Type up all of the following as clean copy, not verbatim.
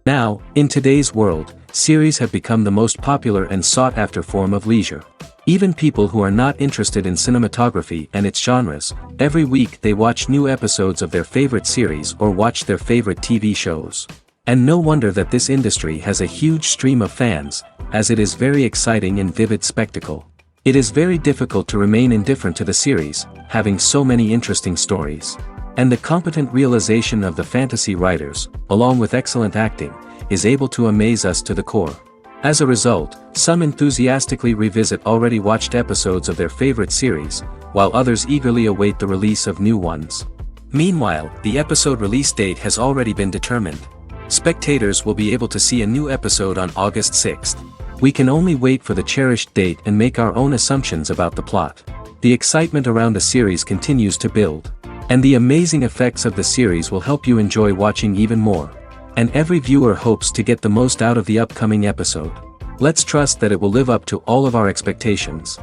Now, in today's world, series have become the most popular and sought-after form of leisure. Even people who are not interested in cinematography and its genres, every week they watch new episodes of their favorite series or watch their favorite TV shows. And no wonder that this industry has a huge stream of fans, as it is very exciting and vivid spectacle. It is very difficult to remain indifferent to the series, having so many interesting stories. And the competent realization of the fantasy writers, along with excellent acting, is able to amaze us to the core. As a result, some enthusiastically revisit already watched episodes of their favorite series, while others eagerly await the release of new ones. Meanwhile, the episode release date has already been determined. Spectators will be able to see a new episode on August 6th. We can only wait for the cherished date and make our own assumptions about the plot. The excitement around the series continues to build. And the amazing effects of the series will help you enjoy watching even more. And every viewer hopes to get the most out of the upcoming episode. Let's trust that it will live up to all of our expectations.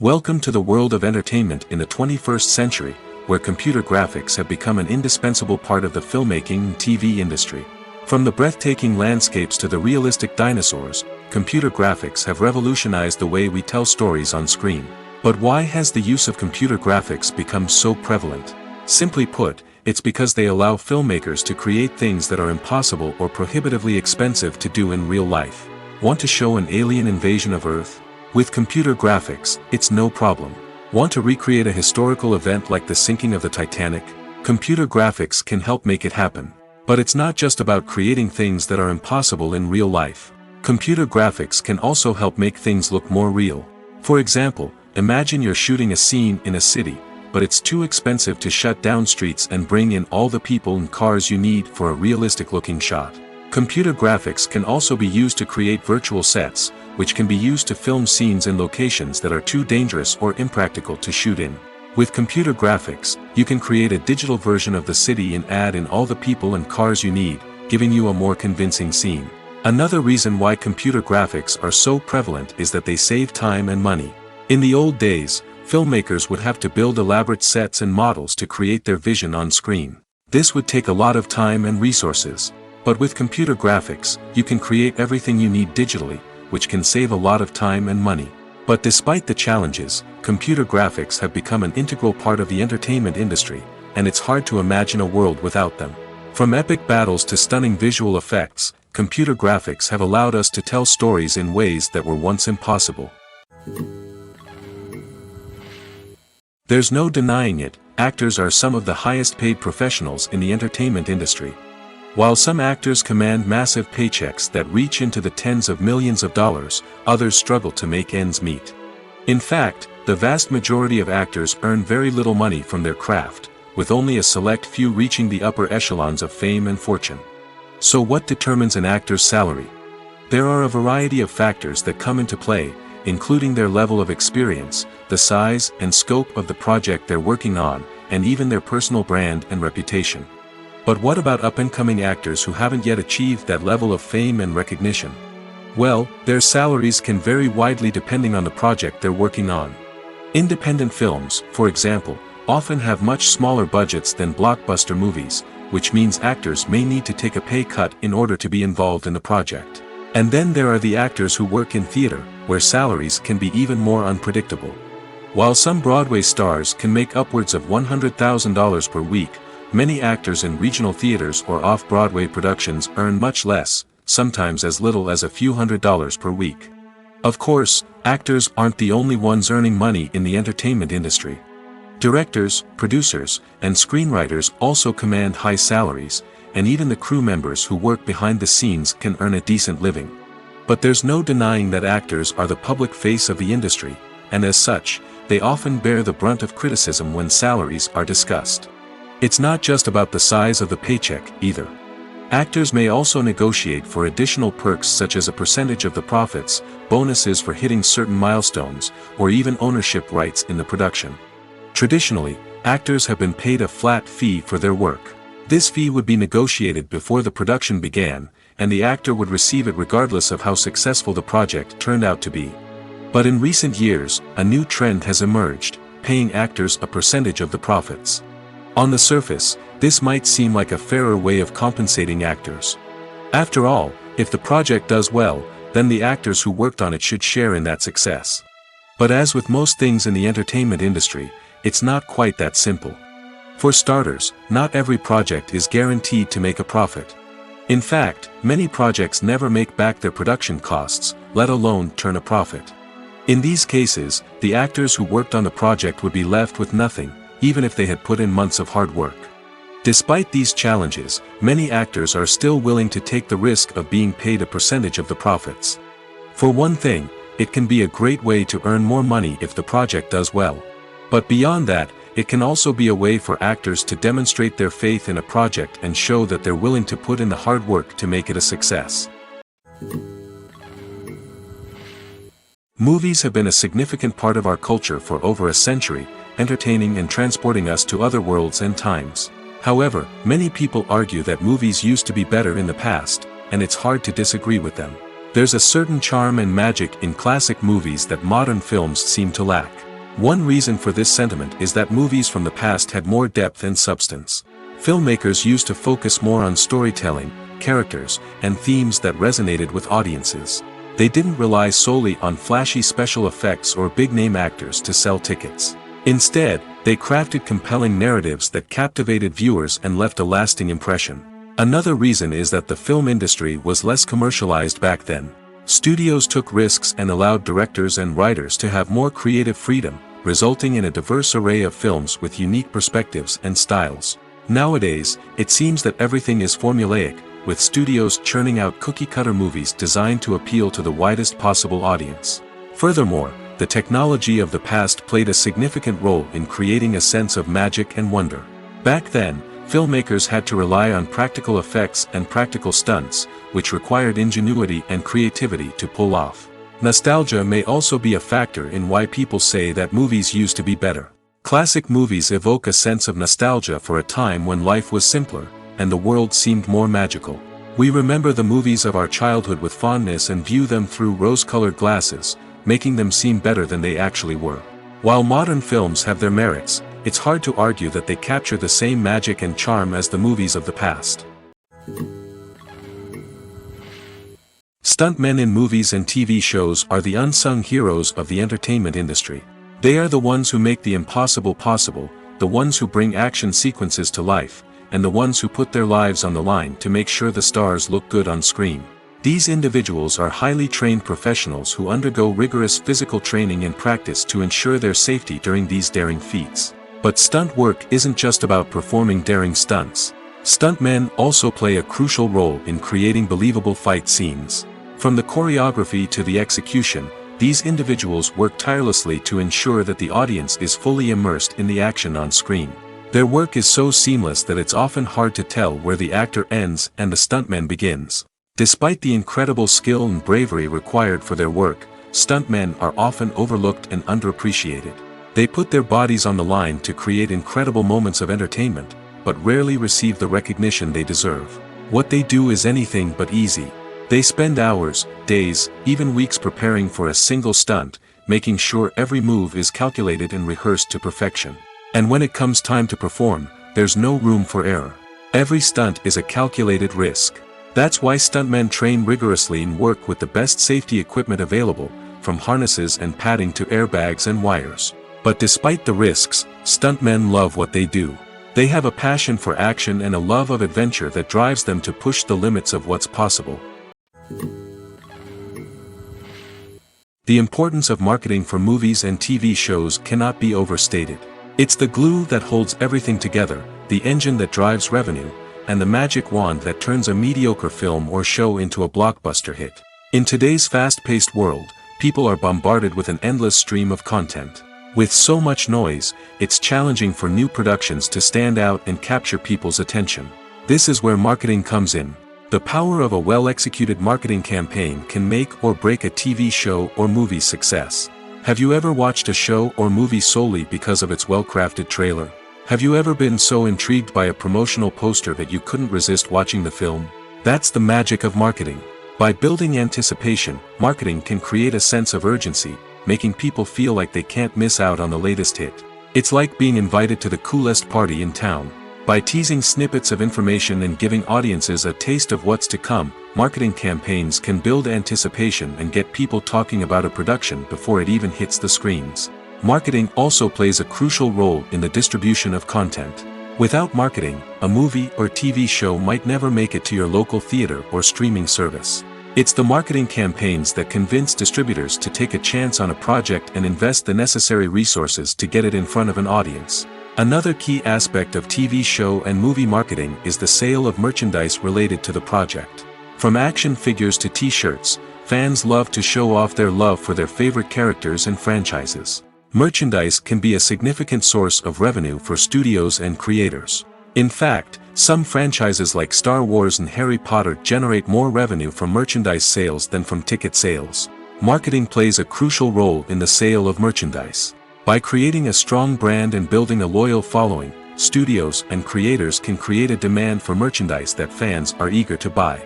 Welcome to the world of entertainment in the 21st century, where computer graphics have become an indispensable part of the filmmaking and TV industry. From the breathtaking landscapes to the realistic dinosaurs, computer graphics have revolutionized the way we tell stories on screen. But why has the use of computer graphics become so prevalent? Simply put, it's because they allow filmmakers to create things that are impossible or prohibitively expensive to do in real life. Want to show an alien invasion of Earth? With computer graphics, it's no problem. Want to recreate a historical event like the sinking of the Titanic? Computer graphics can help make it happen. But it's not just about creating things that are impossible in real life. Computer graphics can also help make things look more real. For example, imagine you're shooting a scene in a city, but it's too expensive to shut down streets and bring in all the people and cars you need for a realistic-looking shot. Computer graphics can also be used to create virtual sets, which can be used to film scenes in locations that are too dangerous or impractical to shoot in. With computer graphics, you can create a digital version of the city and add in all the people and cars you need, giving you a more convincing scene. Another reason why computer graphics are so prevalent is that they save time and money. In the old days, filmmakers would have to build elaborate sets and models to create their vision on screen. This would take a lot of time and resources. But with computer graphics, you can create everything you need digitally, which can save a lot of time and money. But despite the challenges, computer graphics have become an integral part of the entertainment industry, and it's hard to imagine a world without them. From epic battles to stunning visual effects, computer graphics have allowed us to tell stories in ways that were once impossible. There's no denying it, actors are some of the highest paid professionals in the entertainment industry. While some actors command massive paychecks that reach into the tens of millions of dollars, others struggle to make ends meet. In fact, the vast majority of actors earn very little money from their craft, with only a select few reaching the upper echelons of fame and fortune. So what determines an actor's salary? There are a variety of factors that come into play, including their level of experience, the size and scope of the project they're working on, and even their personal brand and reputation. But what about up-and-coming actors who haven't yet achieved that level of fame and recognition? Well, their salaries can vary widely depending on the project they're working on. Independent films, for example, often have much smaller budgets than blockbuster movies, which means actors may need to take a pay cut in order to be involved in the project. And then there are the actors who work in theater, where salaries can be even more unpredictable. While some Broadway stars can make upwards of $100,000 per week, many actors in regional theaters or off-Broadway productions earn much less, sometimes as little as a few $100s per week. Of course, actors aren't the only ones earning money in the entertainment industry. Directors, producers, and screenwriters also command high salaries, and even the crew members who work behind the scenes can earn a decent living. But there's no denying that actors are the public face of the industry, and as such, they often bear the brunt of criticism when salaries are discussed. It's not just about the size of the paycheck, either. Actors may also negotiate for additional perks such as a percentage of the profits, bonuses for hitting certain milestones, or even ownership rights in the production. Traditionally, actors have been paid a flat fee for their work. This fee would be negotiated before the production began, and the actor would receive it regardless of how successful the project turned out to be. But in recent years, a new trend has emerged, paying actors a percentage of the profits. On the surface, This might seem like a fairer way of compensating actors. After all, if the project does well, then the actors who worked on it should share in that success. But as with most things in the entertainment industry, it's not quite that simple. For starters, not every project is guaranteed to make a profit. In fact, many projects never make back their production costs, let alone turn a profit. In these cases, the actors who worked on the project would be left with nothing, even if they had put in months of hard work. Despite these challenges, many actors are still willing to take the risk of being paid a percentage of the profits. For one thing, it can be a great way to earn more money if the project does well. But beyond that, it can also be a way for actors to demonstrate their faith in a project and show that they're willing to put in the hard work to make it a success. Movies have been a significant part of our culture for over a century, entertaining and transporting us to other worlds and times. However, many people argue that movies used to be better in the past, and it's hard to disagree with them. There's a certain charm and magic in classic movies that modern films seem to lack. One reason for this sentiment is that movies from the past had more depth and substance. Filmmakers used to focus more on storytelling, characters, and themes that resonated with audiences. They didn't rely solely on flashy special effects or big-name actors to sell tickets. Instead, they crafted compelling narratives that captivated viewers and left a lasting impression. Another reason is that the film industry was less commercialized back then. Studios took risks and allowed directors and writers to have more creative freedom, resulting in a diverse array of films with unique perspectives and styles. Nowadays, it seems that everything is formulaic, with studios churning out cookie-cutter movies designed to appeal to the widest possible audience. Furthermore, the technology of the past played a significant role in creating a sense of magic and wonder. Back then, filmmakers had to rely on practical effects and practical stunts, which required ingenuity and creativity to pull off. Nostalgia may also be a factor in why people say that movies used to be better. Classic movies evoke a sense of nostalgia for a time when life was simpler, and the world seemed more magical. We remember the movies of our childhood with fondness and view them through rose-colored glasses, making them seem better than they actually were. While modern films have their merits, it's hard to argue that they capture the same magic and charm as the movies of the past. Stuntmen in movies and TV shows are the unsung heroes of the entertainment industry. They are the ones who make the impossible possible, the ones who bring action sequences to life, and the ones who put their lives on the line to make sure the stars look good on screen. These individuals are highly trained professionals who undergo rigorous physical training and practice to ensure their safety during these daring feats. But stunt work isn't just about performing daring stunts. Stuntmen also play a crucial role in creating believable fight scenes. From the choreography to the execution, these individuals work tirelessly to ensure that the audience is fully immersed in the action on screen. Their work is so seamless that it's often hard to tell where the actor ends and the stuntman begins. Despite the incredible skill and bravery required for their work, stuntmen are often overlooked and underappreciated. They put their bodies on the line to create incredible moments of entertainment, but rarely receive the recognition they deserve. What they do is anything but easy. They spend hours, days, even weeks preparing for a single stunt, making sure every move is calculated and rehearsed to perfection. And when it comes time to perform, there's no room for error. Every stunt is a calculated risk. That's why stuntmen train rigorously and work with the best safety equipment available, from harnesses and padding to airbags and wires. But despite the risks, stuntmen love what they do. They have a passion for action and a love of adventure that drives them to push the limits of what's possible. The importance of marketing for movies and TV shows cannot be overstated. It's the glue that holds everything together, the engine that drives revenue, and the magic wand that turns a mediocre film or show into a blockbuster hit. In today's fast-paced world, people are bombarded with an endless stream of content. With so much noise, it's challenging for new productions to stand out and capture people's attention. This is where marketing comes in. The power of a well-executed marketing campaign can make or break a TV show or movie's success. Have you ever watched a show or movie solely because of its well-crafted trailer? Have you ever been so intrigued by a promotional poster that you couldn't resist watching the film? That's the magic of marketing. By building anticipation, marketing can create a sense of urgency, making people feel like they can't miss out on the latest hit. It's like being invited to the coolest party in town. By teasing snippets of information and giving audiences a taste of what's to come, marketing campaigns can build anticipation and get people talking about a production before it even hits the screens. Marketing also plays a crucial role in the distribution of content. Without marketing, a movie or TV show might never make it to your local theater or streaming service. It's the marketing campaigns that convince distributors to take a chance on a project and invest the necessary resources to get it in front of an audience. Another key aspect of TV show and movie marketing is the sale of merchandise related to the project. From action figures to t-shirts, fans love to show off their love for their favorite characters and franchises. Merchandise can be a significant source of revenue for studios and creators. In fact, some franchises like Star Wars and Harry Potter generate more revenue from merchandise sales than from ticket sales. Marketing plays a crucial role in the sale of merchandise. By creating a strong brand and building a loyal following, studios and creators can create a demand for merchandise that fans are eager to buy.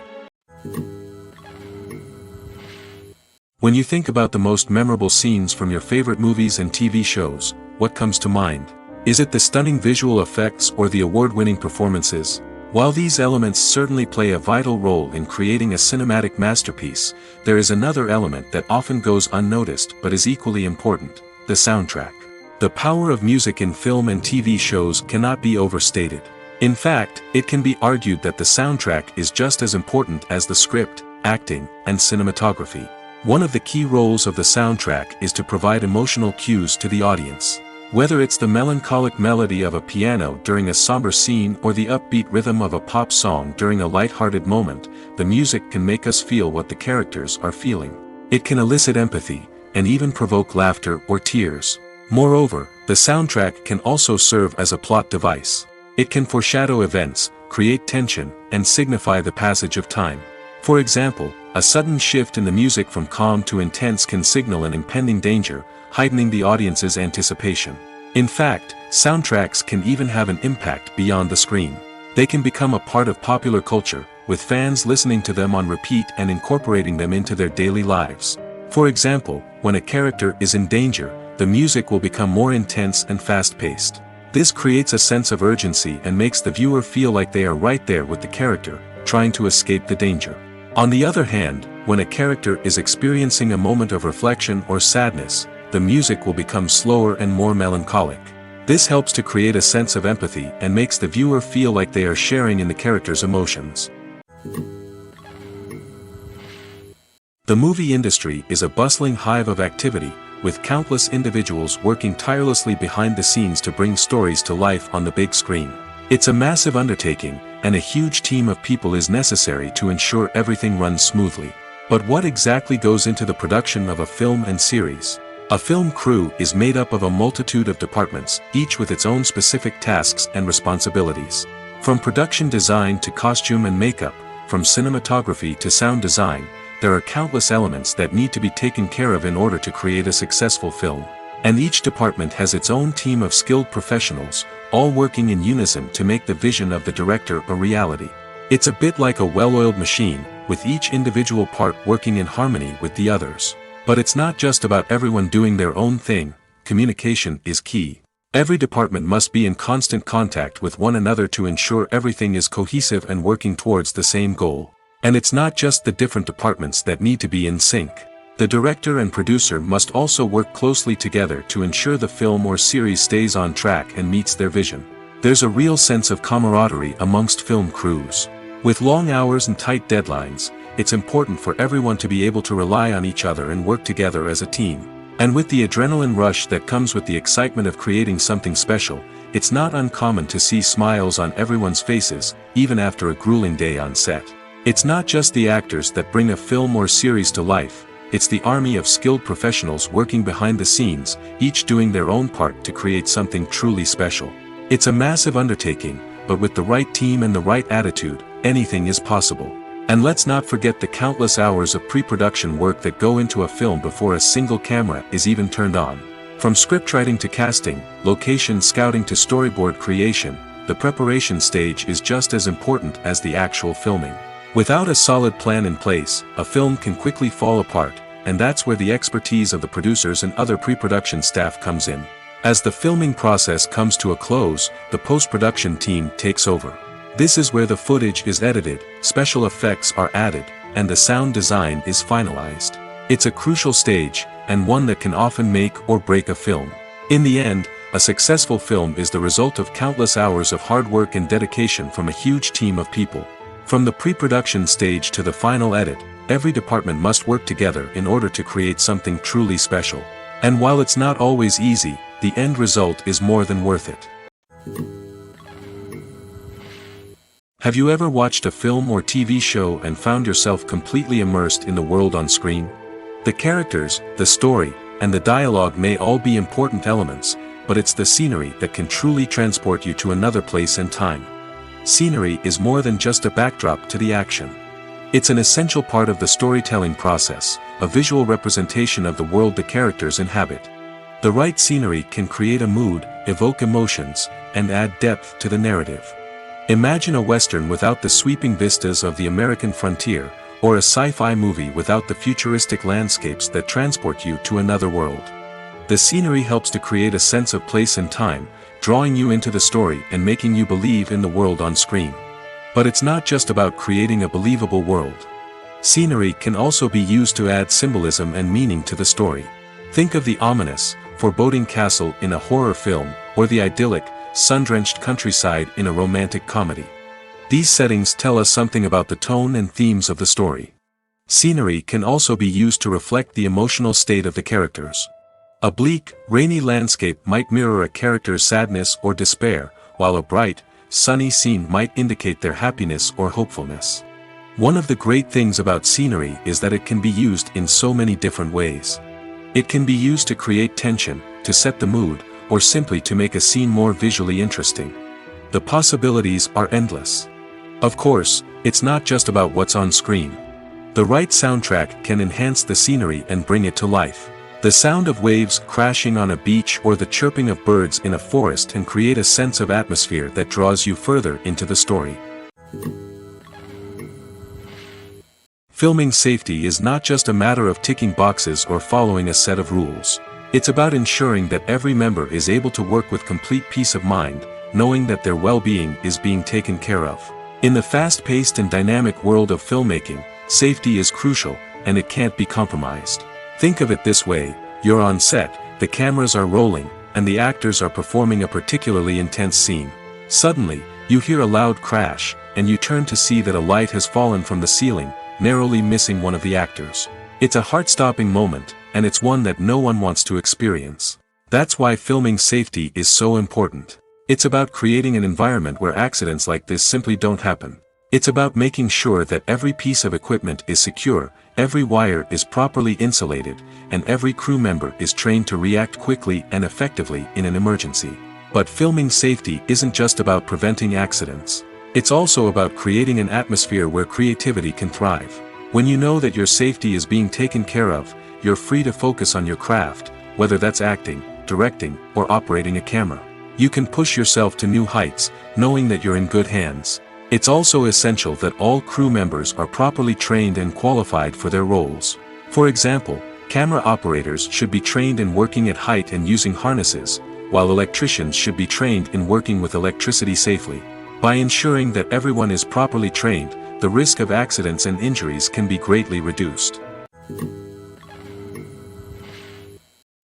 When you think about the most memorable scenes from your favorite movies and TV shows, what comes to mind? Is it the stunning visual effects or the award-winning performances? While these elements certainly play a vital role in creating a cinematic masterpiece, there is another element that often goes unnoticed but is equally important: the soundtrack. The power of music in film and TV shows cannot be overstated. In fact, it can be argued that the soundtrack is just as important as the script, acting, and cinematography. One of the key roles of the soundtrack is to provide emotional cues to the audience. Whether it's the melancholic melody of a piano during a somber scene or the upbeat rhythm of a pop song during a light-hearted moment, the music can make us feel what the characters are feeling. It can elicit empathy, and even provoke laughter or tears. Moreover, the soundtrack can also serve as a plot device. It can foreshadow events, create tension, and signify the passage of time. For example, a sudden shift in the music from calm to intense can signal an impending danger, heightening the audience's anticipation. In fact, soundtracks can even have an impact beyond the screen. They can become a part of popular culture, with fans listening to them on repeat and incorporating them into their daily lives. For example, when a character is in danger, the music will become more intense and fast-paced. This creates a sense of urgency and makes the viewer feel like they are right there with the character, trying to escape the danger. On the other hand, when a character is experiencing a moment of reflection or sadness, the music will become slower and more melancholic. This helps to create a sense of empathy and makes the viewer feel like they are sharing in the character's emotions. The movie industry is a bustling hive of activity, with countless individuals working tirelessly behind the scenes to bring stories to life on the big screen. It's a massive undertaking, and a huge team of people is necessary to ensure everything runs smoothly. But what exactly goes into the production of a film and series? A film crew is made up of a multitude of departments, each with its own specific tasks and responsibilities. From production design to costume and makeup, from cinematography to sound design, there are countless elements that need to be taken care of in order to create a successful film. And each department has its own team of skilled professionals, all working in unison to make the vision of the director a reality. It's a bit like a well-oiled machine, with each individual part working in harmony with the others. But it's not just about everyone doing their own thing. Communication is key. Every department must be in constant contact with one another to ensure everything is cohesive and working towards the same goal. And it's not just the different departments that need to be in sync. The director and producer must also work closely together to ensure the film or series stays on track and meets their vision. There's a real sense of camaraderie amongst film crews. With long hours and tight deadlines, it's important for everyone to be able to rely on each other and work together as a team. And with the adrenaline rush that comes with the excitement of creating something special, it's not uncommon to see smiles on everyone's faces, even after a grueling day on set. It's not just the actors that bring a film or series to life, it's the army of skilled professionals working behind the scenes, each doing their own part to create something truly special. It's a massive undertaking, but with the right team and the right attitude, anything is possible. And let's not forget the countless hours of pre-production work that go into a film before a single camera is even turned on. From scriptwriting to casting, location scouting to storyboard creation, the preparation stage is just as important as the actual filming. Without a solid plan in place, a film can quickly fall apart, and that's where the expertise of the producers and other pre-production staff comes in. As the filming process comes to a close, the post-production team takes over. This is where the footage is edited, special effects are added, and the sound design is finalized. It's a crucial stage, and one that can often make or break a film. In the end, a successful film is the result of countless hours of hard work and dedication from a huge team of people. From the pre-production stage to the final edit, every department must work together in order to create something truly special. And while it's not always easy, the end result is more than worth it. Have you ever watched a film or TV show and found yourself completely immersed in the world on screen? The characters, the story, and the dialogue may all be important elements, but it's the scenery that can truly transport you to another place and time. Scenery is more than just a backdrop to the action. It's an essential part of the storytelling process, a visual representation of the world the characters inhabit. The right scenery can create a mood, evoke emotions, and add depth to the narrative. Imagine a Western without the sweeping vistas of the American frontier, or a sci-fi movie without the futuristic landscapes that transport you to another world. The scenery helps to create a sense of place and time, drawing you into the story and making you believe in the world on screen. But it's not just about creating a believable world. Scenery can also be used to add symbolism and meaning to the story. Think of the ominous, foreboding castle in a horror film, or the idyllic, sun-drenched countryside in a romantic comedy. These settings tell us something about the tone and themes of the story. Scenery can also be used to reflect the emotional state of the characters. A bleak, rainy landscape might mirror a character's sadness or despair, while a bright, sunny scene might indicate their happiness or hopefulness. One of the great things about scenery is that it can be used in so many different ways. It can be used to create tension, to set the mood, or simply to make a scene more visually interesting. The possibilities are endless. Of course, it's not just about what's on screen. The right soundtrack can enhance the scenery and bring it to life. The sound of waves crashing on a beach or the chirping of birds in a forest can create a sense of atmosphere that draws you further into the story. Filming safety is not just a matter of ticking boxes or following a set of rules. It's about ensuring that every member is able to work with complete peace of mind, knowing that their well-being is being taken care of. In the fast-paced and dynamic world of filmmaking, safety is crucial, and it can't be compromised. Think of it this way: you're on set, the cameras are rolling, and the actors are performing a particularly intense scene. Suddenly, you hear a loud crash, and you turn to see that a light has fallen from the ceiling, narrowly missing one of the actors. It's a heart-stopping moment, and it's one that no one wants to experience. That's why filming safety is so important. It's about creating an environment where accidents like this simply don't happen. It's about making sure that every piece of equipment is secure, every wire is properly insulated, and every crew member is trained to react quickly and effectively in an emergency. But filming safety isn't just about preventing accidents. It's also about creating an atmosphere where creativity can thrive. When you know that your safety is being taken care of, you're free to focus on your craft, whether that's acting, directing, or operating a camera. You can push yourself to new heights, knowing that you're in good hands. It's also essential that all crew members are properly trained and qualified for their roles. For example, camera operators should be trained in working at height and using harnesses, while electricians should be trained in working with electricity safely. By ensuring that everyone is properly trained, the risk of accidents and injuries can be greatly reduced.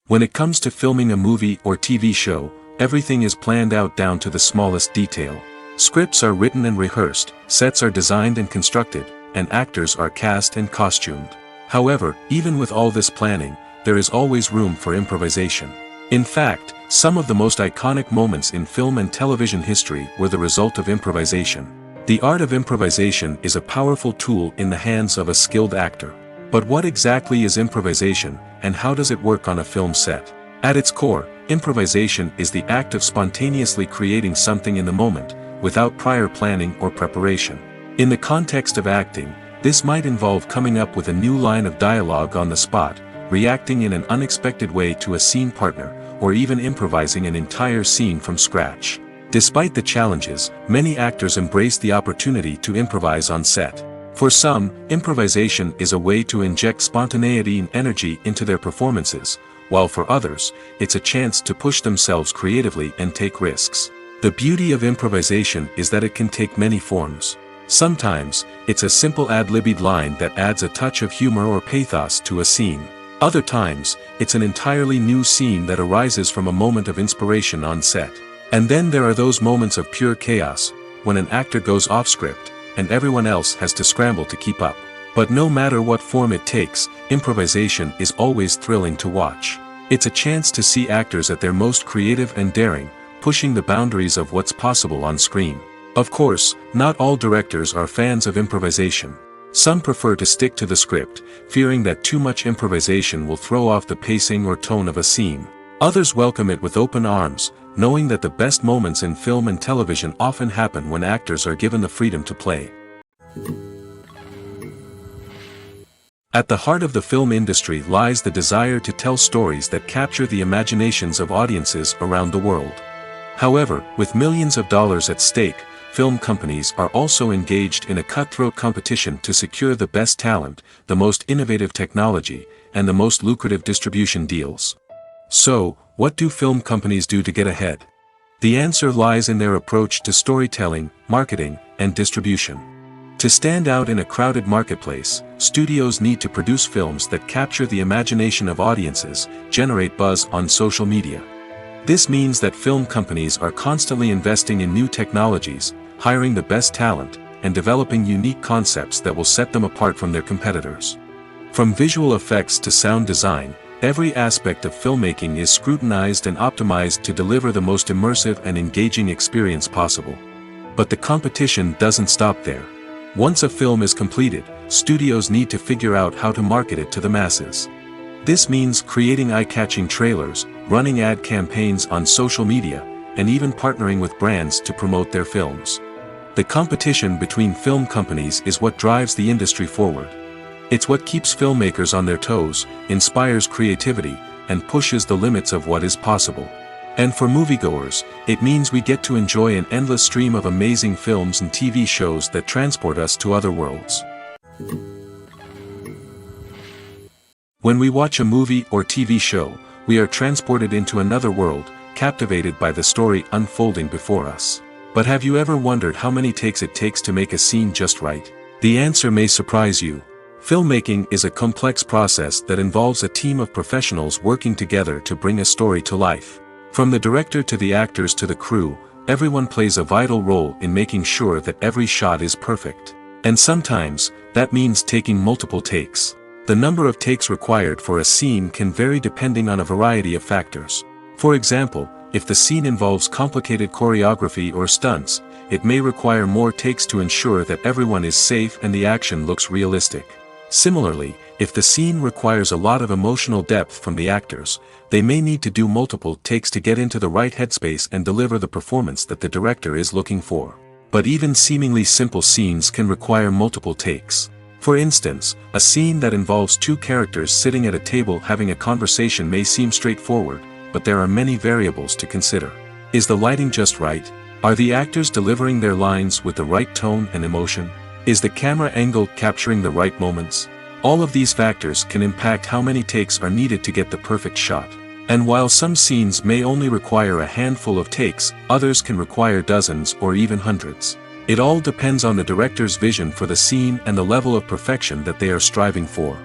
When it comes to filming a movie or TV show, everything is planned out down to the smallest detail. Scripts are written and rehearsed, sets are designed and constructed, and actors are cast and costumed. However, even with all this planning, there is always room for improvisation. In fact, some of the most iconic moments in film and television history were the result of improvisation. The art of improvisation is a powerful tool in the hands of a skilled actor. But what exactly is improvisation, and how does it work on a film set? At its core, improvisation is the act of spontaneously creating something in the moment, without prior planning or preparation. In the context of acting, this might involve coming up with a new line of dialogue on the spot, reacting in an unexpected way to a scene partner, or even improvising an entire scene from scratch. Despite the challenges, many actors embrace the opportunity to improvise on set. For some, improvisation is a way to inject spontaneity and energy into their performances, while for others, it's a chance to push themselves creatively and take risks. The beauty of improvisation is that it can take many forms. Sometimes, it's a simple ad-libbed line that adds a touch of humor or pathos to a scene. Other times, it's an entirely new scene that arises from a moment of inspiration on set. And then there are those moments of pure chaos, when an actor goes off script, and everyone else has to scramble to keep up. But no matter what form it takes, improvisation is always thrilling to watch. It's a chance to see actors at their most creative and daring, pushing the boundaries of what's possible on screen. Of course, not all directors are fans of improvisation. Some prefer to stick to the script, fearing that too much improvisation will throw off the pacing or tone of a scene. Others welcome it with open arms, knowing that the best moments in film and television often happen when actors are given the freedom to play. At the heart of the film industry lies the desire to tell stories that capture the imaginations of audiences around the world. However, with millions of dollars at stake, film companies are also engaged in a cutthroat competition to secure the best talent, the most innovative technology, and the most lucrative distribution deals. So, what do film companies do to get ahead? The answer lies in their approach to storytelling, marketing, and distribution. To stand out in a crowded marketplace, studios need to produce films that capture the imagination of audiences, generate buzz on social media. This means that film companies are constantly investing in new technologies, hiring the best talent, and developing unique concepts that will set them apart from their competitors. From visual effects to sound design, every aspect of filmmaking is scrutinized and optimized to deliver the most immersive and engaging experience possible. But the competition doesn't stop there. Once a film is completed, studios need to figure out how to market it to the masses. This means creating eye-catching trailers, running ad campaigns on social media, and even partnering with brands to promote their films. The competition between film companies is what drives the industry forward. It's what keeps filmmakers on their toes, inspires creativity, and pushes the limits of what is possible. And for moviegoers, it means we get to enjoy an endless stream of amazing films and TV shows that transport us to other worlds. When we watch a movie or TV show, we are transported into another world, captivated by the story unfolding before us. But have you ever wondered how many takes it takes to make a scene just right? The answer may surprise you. Filmmaking is a complex process that involves a team of professionals working together to bring a story to life. From the director to the actors to the crew, everyone plays a vital role in making sure that every shot is perfect. And sometimes, that means taking multiple takes. The number of takes required for a scene can vary depending on a variety of factors. For example, if the scene involves complicated choreography or stunts, it may require more takes to ensure that everyone is safe and the action looks realistic. Similarly, if the scene requires a lot of emotional depth from the actors, they may need to do multiple takes to get into the right headspace and deliver the performance that the director is looking for. But even seemingly simple scenes can require multiple takes. For instance, a scene that involves two characters sitting at a table having a conversation may seem straightforward, but there are many variables to consider. Is the lighting just right? Are the actors delivering their lines with the right tone and emotion? Is the camera angle capturing the right moments? All of these factors can impact how many takes are needed to get the perfect shot. And while some scenes may only require a handful of takes, others can require dozens or even hundreds. It all depends on the director's vision for the scene and the level of perfection that they are striving for.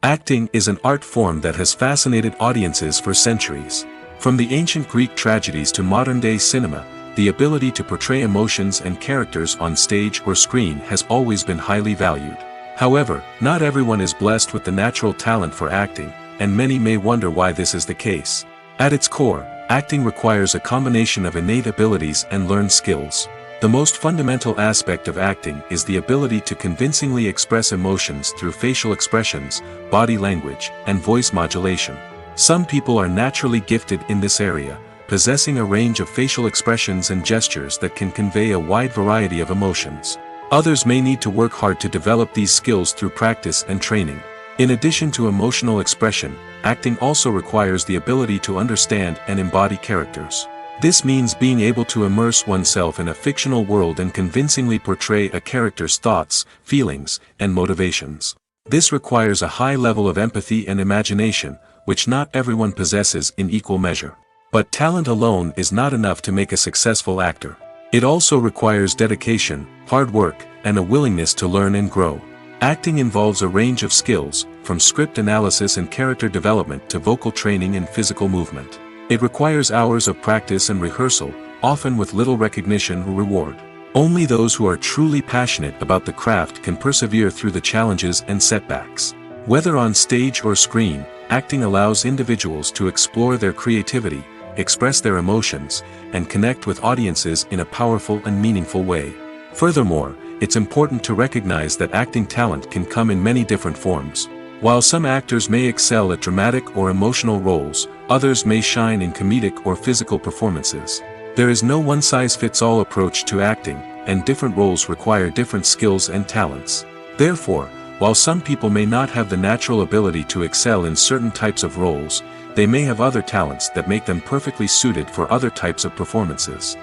Acting is an art form that has fascinated audiences for centuries. From the ancient Greek tragedies to modern-day cinema, the ability to portray emotions and characters on stage or screen has always been highly valued. However, not everyone is blessed with the natural talent for acting, and many may wonder why this is the case. At its core, acting requires a combination of innate abilities and learned skills. The most fundamental aspect of acting is the ability to convincingly express emotions through facial expressions, body language, and voice modulation. Some people are naturally gifted in this area, possessing a range of facial expressions and gestures that can convey a wide variety of emotions. Others may need to work hard to develop these skills through practice and training. In addition to emotional expression, acting also requires the ability to understand and embody characters. This means being able to immerse oneself in a fictional world and convincingly portray a character's thoughts, feelings, and motivations. This requires a high level of empathy and imagination, which not everyone possesses in equal measure. But talent alone is not enough to make a successful actor. It also requires dedication, hard work, and a willingness to learn and grow. Acting involves a range of skills, from script analysis and character development to vocal training and physical movement. It requires hours of practice and rehearsal, often with little recognition or reward. Only those who are truly passionate about the craft can persevere through the challenges and setbacks. Whether on stage or screen, acting allows individuals to explore their creativity, express their emotions, and connect with audiences in a powerful and meaningful way. Furthermore, it's important to recognize that acting talent can come in many different forms. While some actors may excel at dramatic or emotional roles, others may shine in comedic or physical performances. There is no one-size-fits-all approach to acting, and different roles require different skills and talents. Therefore, while some people may not have the natural ability to excel in certain types of roles, they may have other talents that make them perfectly suited for other types of performances.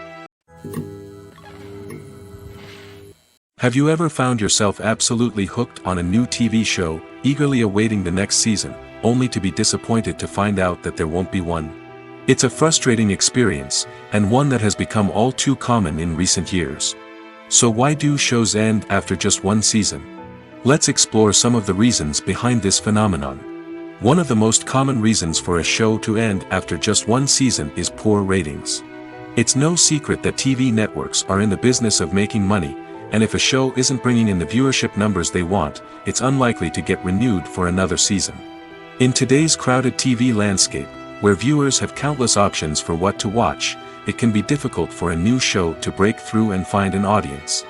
Have you ever found yourself absolutely hooked on a new TV show, eagerly awaiting the next season, only to be disappointed to find out that there won't be one? It's a frustrating experience, and one that has become all too common in recent years. So why do shows end after just one season? Let's explore some of the reasons behind this phenomenon. One of the most common reasons for a show to end after just one season is poor ratings. It's no secret that TV networks are in the business of making money, and if a show isn't bringing in the viewership numbers they want, it's unlikely to get renewed for another season. In today's crowded TV landscape, where viewers have countless options for what to watch, it can be difficult for a new show to break through and find an audience.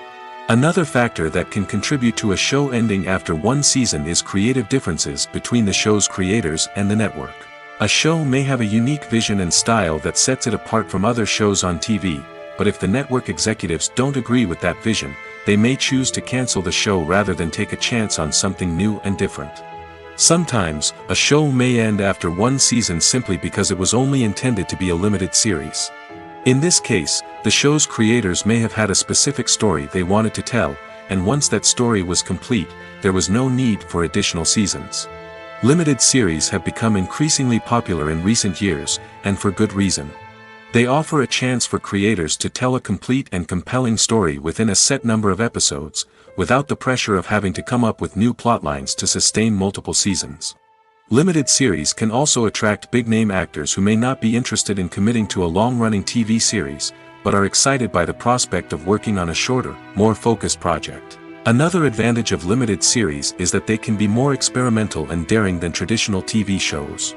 Another factor that can contribute to a show ending after one season is creative differences between the show's creators and the network. A show may have a unique vision and style that sets it apart from other shows on TV, but if the network executives don't agree with that vision, they may choose to cancel the show rather than take a chance on something new and different. Sometimes, a show may end after one season simply because it was only intended to be a limited series. In this case, the show's creators may have had a specific story they wanted to tell, and once that story was complete, there was no need for additional seasons. Limited series have become increasingly popular in recent years, and for good reason. They offer a chance for creators to tell a complete and compelling story within a set number of episodes, without the pressure of having to come up with new plotlines to sustain multiple seasons. Limited series can also attract big-name actors who may not be interested in committing to a long-running TV series, but are excited by the prospect of working on a shorter, more focused project. Another advantage of limited series is that they can be more experimental and daring than traditional TV shows.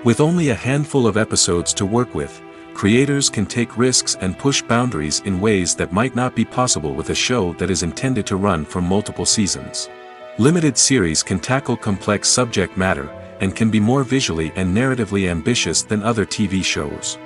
With only a handful of episodes to work with, creators can take risks and push boundaries in ways that might not be possible with a show that is intended to run for multiple seasons. Limited series can tackle complex subject matter, and can be more visually and narratively ambitious than other TV shows.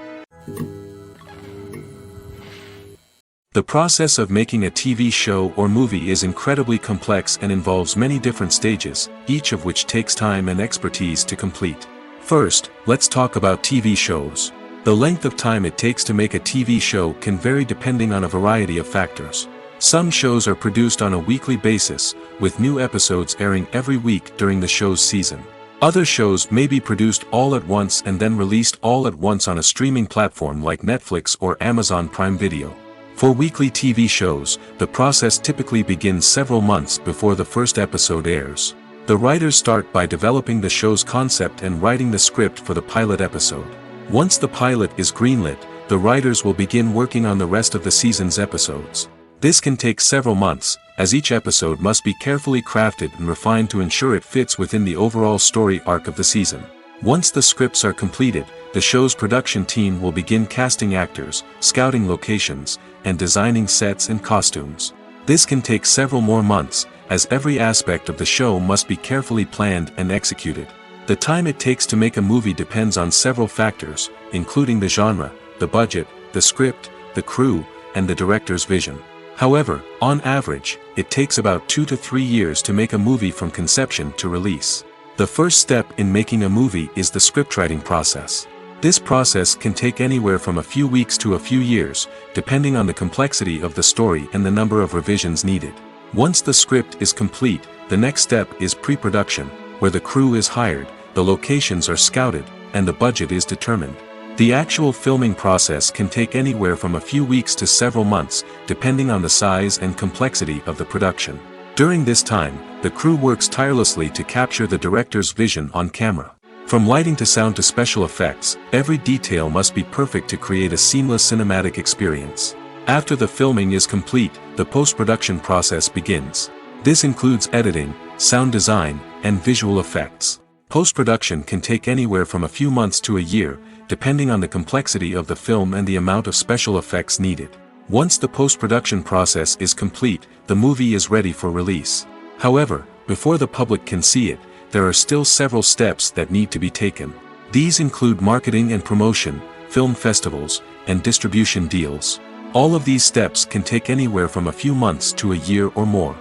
The process of making a TV show or movie is incredibly complex and involves many different stages, each of which takes time and expertise to complete. First, let's talk about TV shows. The length of time it takes to make a TV show can vary depending on a variety of factors. Some shows are produced on a weekly basis, with new episodes airing every week during the show's season. Other shows may be produced all at once and then released all at once on a streaming platform like Netflix or Amazon Prime Video. For weekly TV shows, the process typically begins several months before the first episode airs. The writers start by developing the show's concept and writing the script for the pilot episode. Once the pilot is greenlit, the writers will begin working on the rest of the season's episodes. This can take several months, as each episode must be carefully crafted and refined to ensure it fits within the overall story arc of the season. Once the scripts are completed, the show's production team will begin casting actors, scouting locations, and designing sets and costumes. This can take several more months, as every aspect of the show must be carefully planned and executed. The time it takes to make a movie depends on several factors, including the genre, the budget, the script, the crew, and the director's vision. However, on average, it takes about 2 to 3 years to make a movie from conception to release. The first step in making a movie is the scriptwriting process. This process can take anywhere from a few weeks to a few years, depending on the complexity of the story and the number of revisions needed. Once the script is complete, the next step is pre-production, where the crew is hired, the locations are scouted, and the budget is determined. The actual filming process can take anywhere from a few weeks to several months, depending on the size and complexity of the production. During this time, the crew works tirelessly to capture the director's vision on camera. From lighting to sound to special effects, every detail must be perfect to create a seamless cinematic experience. After the filming is complete, the post-production process begins. This includes editing, sound design, and visual effects. Post-production can take anywhere from a few months to a year, depending on the complexity of the film and the amount of special effects needed. Once the post-production process is complete, the movie is ready for release. However, before the public can see it, there are still several steps that need to be taken. These include marketing and promotion, film festivals, and distribution deals. All of these steps can take anywhere from a few months to a year or more.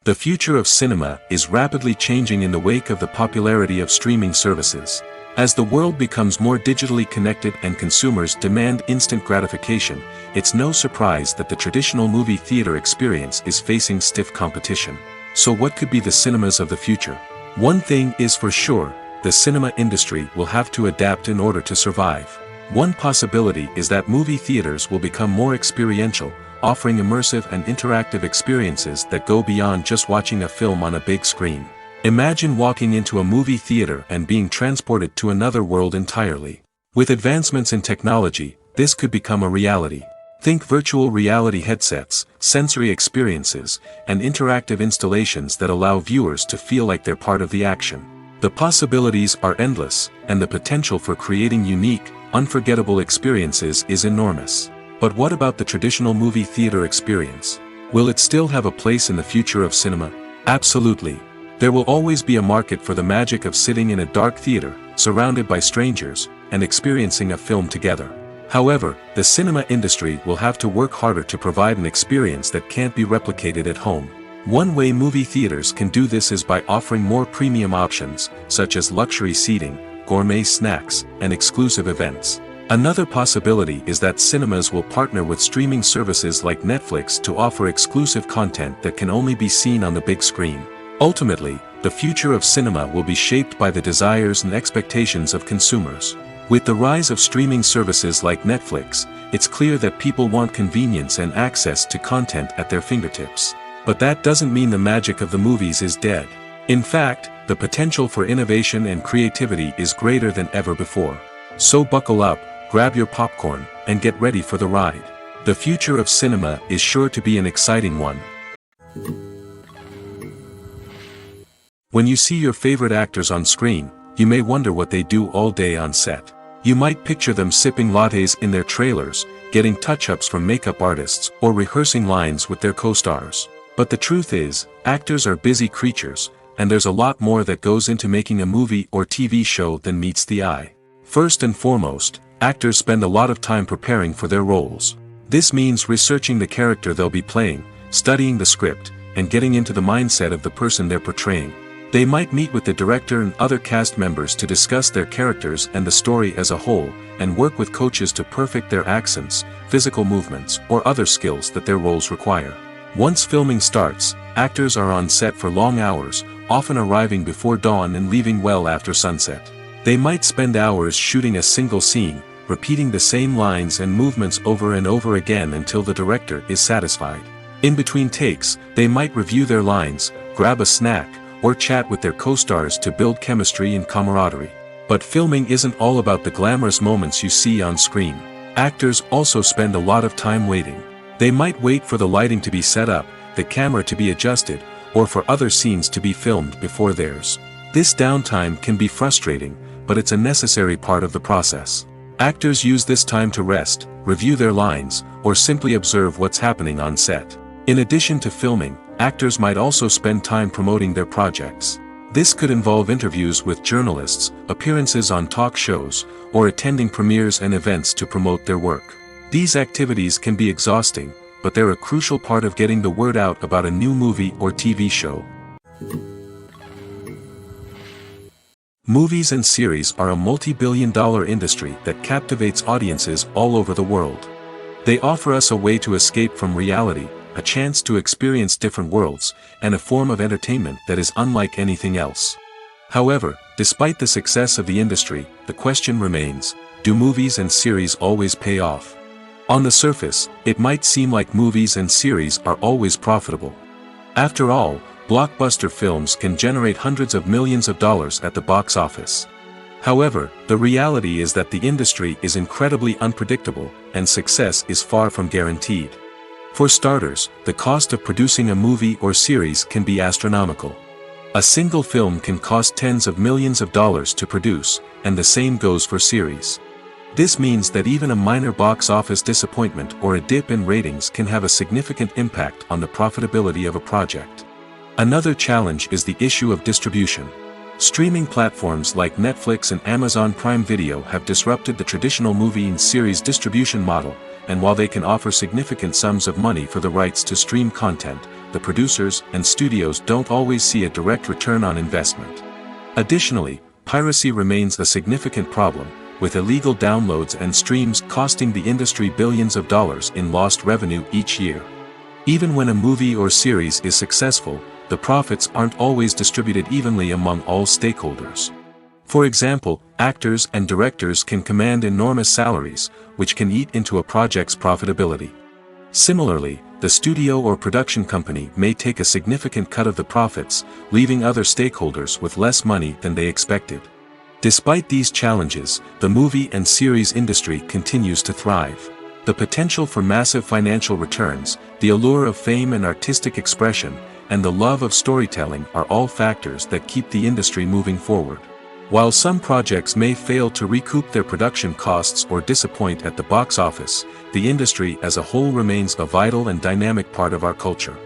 The future of cinema is rapidly changing in the wake of the popularity of streaming services. As the world becomes more digitally connected and consumers demand instant gratification, it's no surprise that the traditional movie theater experience is facing stiff competition. So what could be the cinemas of the future? One thing is for sure, the cinema industry will have to adapt in order to survive. One possibility is that movie theaters will become more experiential, offering immersive and interactive experiences that go beyond just watching a film on a big screen. Imagine walking into a movie theater and being transported to another world entirely. With advancements in technology, this could become a reality. Think virtual reality headsets, sensory experiences, and interactive installations that allow viewers to feel like they're part of the action. The possibilities are endless, and the potential for creating unique, unforgettable experiences is enormous. But what about the traditional movie theater experience? Will it still have a place in the future of cinema? Absolutely. There will always be a market for the magic of sitting in a dark theater, surrounded by strangers, and experiencing a film together. However, the cinema industry will have to work harder to provide an experience that can't be replicated at home. One way movie theaters can do this is by offering more premium options, such as luxury seating, gourmet snacks, and exclusive events. Another possibility is that cinemas will partner with streaming services like Netflix to offer exclusive content that can only be seen on the big screen. Ultimately, the future of cinema will be shaped by the desires and expectations of consumers. With the rise of streaming services like Netflix, it's clear that people want convenience and access to content at their fingertips. But that doesn't mean the magic of the movies is dead. In fact, the potential for innovation and creativity is greater than ever before. So buckle up, grab your popcorn, and get ready for the ride. The future of cinema is sure to be an exciting one. When you see your favorite actors on screen, you may wonder what they do all day on set. You might picture them sipping lattes in their trailers, getting touch-ups from makeup artists, or rehearsing lines with their co-stars. But the truth is, actors are busy creatures, and there's a lot more that goes into making a movie or TV show than meets the eye. First and foremost, actors spend a lot of time preparing for their roles. This means researching the character they'll be playing, studying the script, and getting into the mindset of the person they're portraying. They might meet with the director and other cast members to discuss their characters and the story as a whole, and work with coaches to perfect their accents, physical movements, or other skills that their roles require. Once filming starts, actors are on set for long hours, often arriving before dawn and leaving well after sunset. They might spend hours shooting a single scene, repeating the same lines and movements over and over again until the director is satisfied. In between takes, they might review their lines, grab a snack, or chat with their co-stars to build chemistry and camaraderie. But filming isn't all about the glamorous moments you see on screen. Actors also spend a lot of time waiting. They might wait for the lighting to be set up, the camera to be adjusted, or for other scenes to be filmed before theirs. This downtime can be frustrating, but it's a necessary part of the process. Actors use this time to rest, review their lines, or simply observe what's happening on set. In addition to filming, actors might also spend time promoting their projects. This could involve interviews with journalists, appearances on talk shows, or attending premieres and events to promote their work. These activities can be exhausting, but they're a crucial part of getting the word out about a new movie or TV show. Movies and series are a multi-billion-dollar industry that captivates audiences all over the world. They offer us a way to escape from reality, a chance to experience different worlds, and a form of entertainment that is unlike anything else. However, despite the success of the industry, the question remains, do movies and series always pay off? On the surface, it might seem like movies and series are always profitable. After all, blockbuster films can generate hundreds of millions of dollars at the box office. However, the reality is that the industry is incredibly unpredictable, and success is far from guaranteed. For starters, the cost of producing a movie or series can be astronomical. A single film can cost tens of millions of dollars to produce, and the same goes for series. This means that even a minor box office disappointment or a dip in ratings can have a significant impact on the profitability of a project. Another challenge is the issue of distribution. Streaming platforms like Netflix and Amazon Prime Video have disrupted the traditional movie and series distribution model, and while they can offer significant sums of money for the rights to stream content, the producers and studios don't always see a direct return on investment. Additionally, piracy remains a significant problem, with illegal downloads and streams costing the industry billions of dollars in lost revenue each year. Even when a movie or series is successful, the profits aren't always distributed evenly among all stakeholders. For example, actors and directors can command enormous salaries, which can eat into a project's profitability. Similarly, the studio or production company may take a significant cut of the profits, leaving other stakeholders with less money than they expected. Despite these challenges, the movie and series industry continues to thrive. The potential for massive financial returns, the allure of fame and artistic expression, and the love of storytelling are all factors that keep the industry moving forward. While some projects may fail to recoup their production costs or disappoint at the box office, the industry as a whole remains a vital and dynamic part of our culture.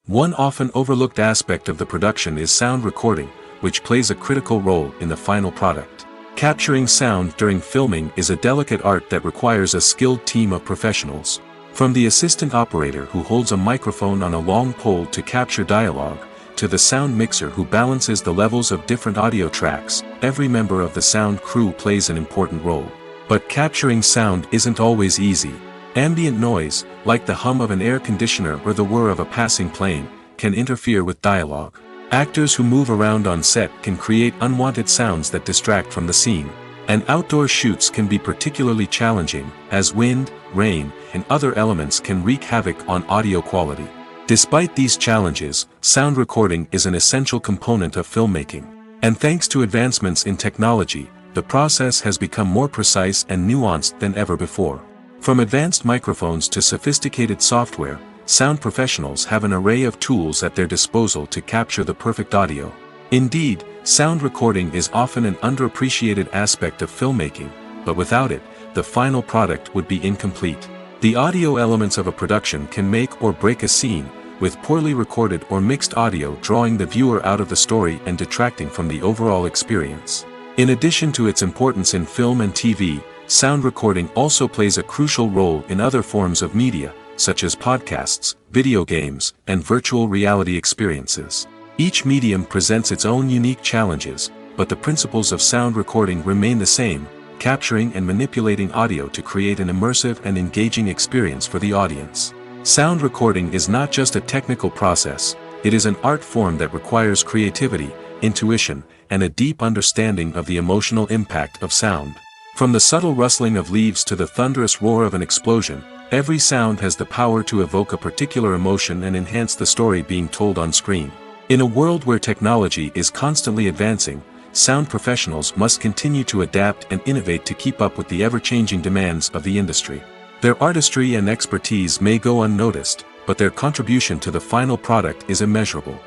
One often overlooked aspect of the production is sound recording, which plays a critical role in the final product. Capturing sound during filming is a delicate art that requires a skilled team of professionals. From the assistant operator who holds a microphone on a long pole to capture dialogue, to the sound mixer who balances the levels of different audio tracks, every member of the sound crew plays an important role. But capturing sound isn't always easy. Ambient noise, like the hum of an air conditioner or the whir of a passing plane, can interfere with dialogue. Actors who move around on set can create unwanted sounds that distract from the scene. And outdoor shoots can be particularly challenging, as wind, rain, and other elements can wreak havoc on audio quality. Despite these challenges, sound recording is an essential component of filmmaking. And thanks to advancements in technology, the process has become more precise and nuanced than ever before. From advanced microphones to sophisticated software, sound professionals have an array of tools at their disposal to capture the perfect audio. Indeed, sound recording is often an underappreciated aspect of filmmaking, but without it, the final product would be incomplete. The audio elements of a production can make or break a scene, with poorly recorded or mixed audio drawing the viewer out of the story and detracting from the overall experience. In addition to its importance in film and TV, sound recording also plays a crucial role in other forms of media, such as podcasts, video games, and virtual reality experiences. Each medium presents its own unique challenges, but the principles of sound recording remain the same, capturing and manipulating audio to create an immersive and engaging experience for the audience. Sound recording is not just a technical process, it is an art form that requires creativity, intuition, and a deep understanding of the emotional impact of sound. From the subtle rustling of leaves to the thunderous roar of an explosion, every sound has the power to evoke a particular emotion and enhance the story being told on screen. In a world where technology is constantly advancing, sound professionals must continue to adapt and innovate to keep up with the ever-changing demands of the industry. Their artistry and expertise may go unnoticed, but their contribution to the final product is immeasurable.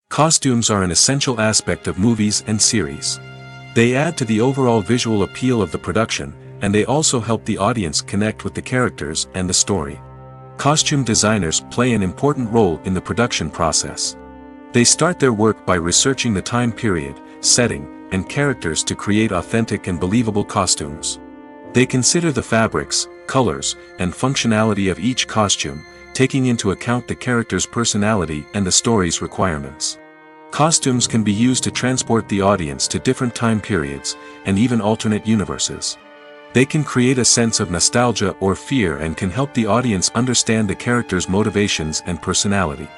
Costumes are an essential aspect of movies and series. They add to the overall visual appeal of the production, and they also help the audience connect with the characters and the story. Costume designers play an important role in the production process. They start their work by researching the time period, setting, and characters to create authentic and believable costumes. They consider the fabrics, colors, and functionality of each costume, taking into account the character's personality and the story's requirements. Costumes can be used to transport the audience to different time periods, and even alternate universes. They can create a sense of nostalgia or fear and can help the audience understand the character's motivations and personality.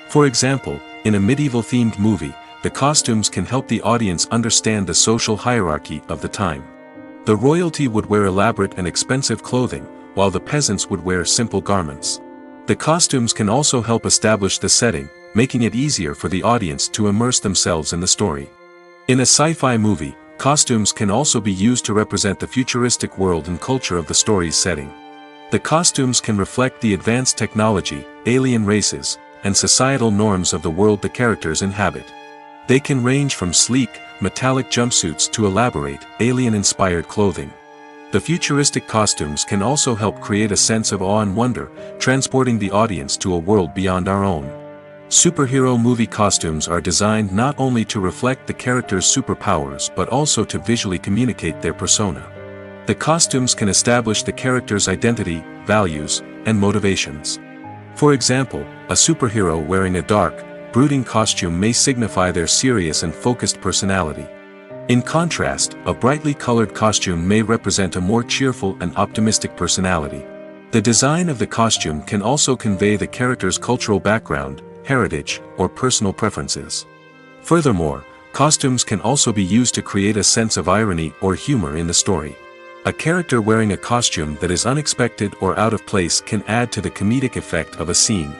For example, in a medieval-themed movie, the costumes can help the audience understand the social hierarchy of the time. The royalty would wear elaborate and expensive clothing, while the peasants would wear simple garments. The costumes can also help establish the setting, making it easier for the audience to immerse themselves in the story. In a sci-fi movie, costumes can also be used to represent the futuristic world and culture of the story's setting. The costumes can reflect the advanced technology, alien races, and societal norms of the world the characters inhabit. They can range from sleek, metallic jumpsuits to elaborate, alien-inspired clothing. The futuristic costumes can also help create a sense of awe and wonder, transporting the audience to a world beyond our own. Superhero movie costumes are designed not only to reflect the character's superpowers but also to visually communicate their persona. The costumes can establish the character's identity, values, and motivations. For example, a superhero wearing a dark, brooding costume may signify their serious and focused personality. In contrast, a brightly colored costume may represent a more cheerful and optimistic personality. The design of the costume can also convey the character's cultural background, heritage, or personal preferences. Furthermore, costumes can also be used to create a sense of irony or humor in the story. A character wearing a costume that is unexpected or out of place can add to the comedic effect of a scene.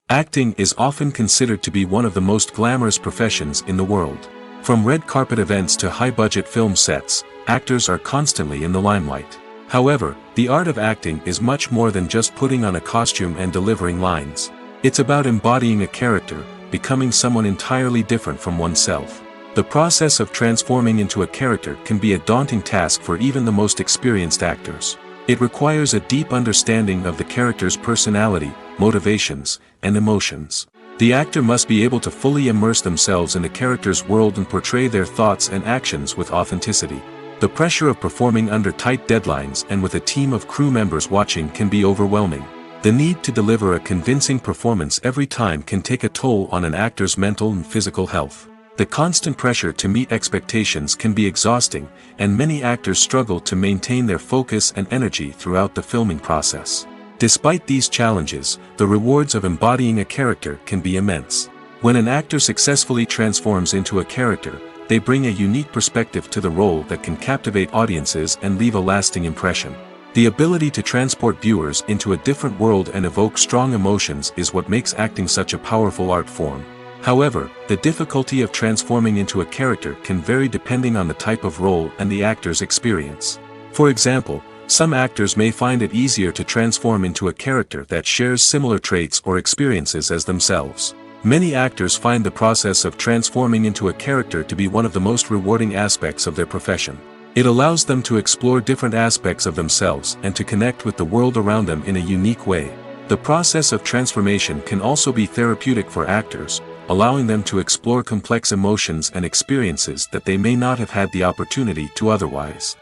Acting is often considered to be one of the most glamorous professions in the world. From red carpet events to high-budget film sets, actors are constantly in the limelight. However, the art of acting is much more than just putting on a costume and delivering lines. It's about embodying a character, becoming someone entirely different from oneself. The process of transforming into a character can be a daunting task for even the most experienced actors. It requires a deep understanding of the character's personality, motivations, and emotions. The actor must be able to fully immerse themselves in the character's world and portray their thoughts and actions with authenticity. The pressure of performing under tight deadlines and with a team of crew members watching can be overwhelming. The need to deliver a convincing performance every time can take a toll on an actor's mental and physical health. The constant pressure to meet expectations can be exhausting, and many actors struggle to maintain their focus and energy throughout the filming process. Despite these challenges, the rewards of embodying a character can be immense. When an actor successfully transforms into a character, they bring a unique perspective to the role that can captivate audiences and leave a lasting impression. The ability to transport viewers into a different world and evoke strong emotions is what makes acting such a powerful art form. However, the difficulty of transforming into a character can vary depending on the type of role and the actor's experience. For example, some actors may find it easier to transform into a character that shares similar traits or experiences as themselves. Many actors find the process of transforming into a character to be one of the most rewarding aspects of their profession. It allows them to explore different aspects of themselves and to connect with the world around them in a unique way. The process of transformation can also be therapeutic for actors, allowing them to explore complex emotions and experiences that they may not have had the opportunity to otherwise.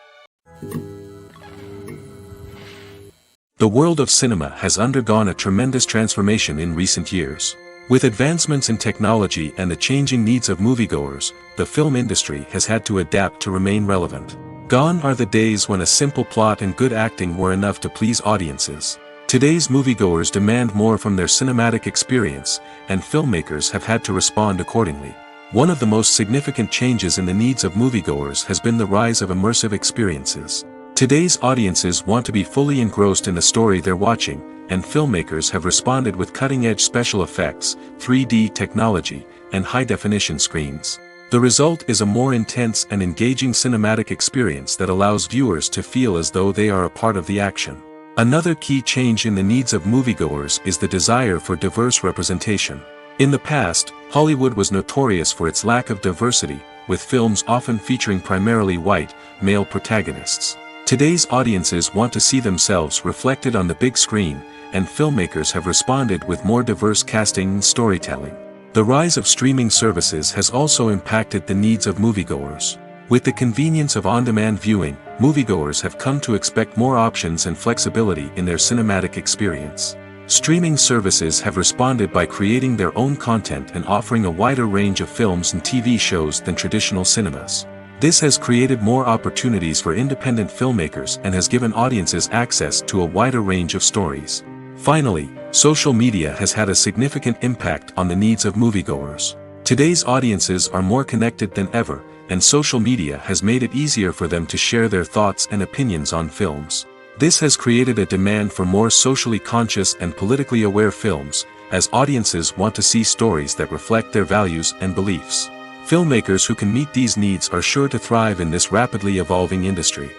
The world of cinema has undergone a tremendous transformation in recent years. With advancements in technology and the changing needs of moviegoers, the film industry has had to adapt to remain relevant. Gone are the days when a simple plot and good acting were enough to please audiences. Today's moviegoers demand more from their cinematic experience, and filmmakers have had to respond accordingly. One of the most significant changes in the needs of moviegoers has been the rise of immersive experiences. Today's audiences want to be fully engrossed in the story they're watching, and filmmakers have responded with cutting-edge special effects, 3D technology, and high-definition screens. The result is a more intense and engaging cinematic experience that allows viewers to feel as though they are a part of the action. Another key change in the needs of moviegoers is the desire for diverse representation. In the past, Hollywood was notorious for its lack of diversity, with films often featuring primarily white, male protagonists. Today's audiences want to see themselves reflected on the big screen, and filmmakers have responded with more diverse casting and storytelling. The rise of streaming services has also impacted the needs of moviegoers. With the convenience of on-demand viewing, moviegoers have come to expect more options and flexibility in their cinematic experience. Streaming services have responded by creating their own content and offering a wider range of films and TV shows than traditional cinemas. This has created more opportunities for independent filmmakers and has given audiences access to a wider range of stories. Finally, social media has had a significant impact on the needs of moviegoers. Today's audiences are more connected than ever, and social media has made it easier for them to share their thoughts and opinions on films. This has created a demand for more socially conscious and politically aware films, as audiences want to see stories that reflect their values and beliefs. Filmmakers who can meet these needs are sure to thrive in this rapidly evolving industry.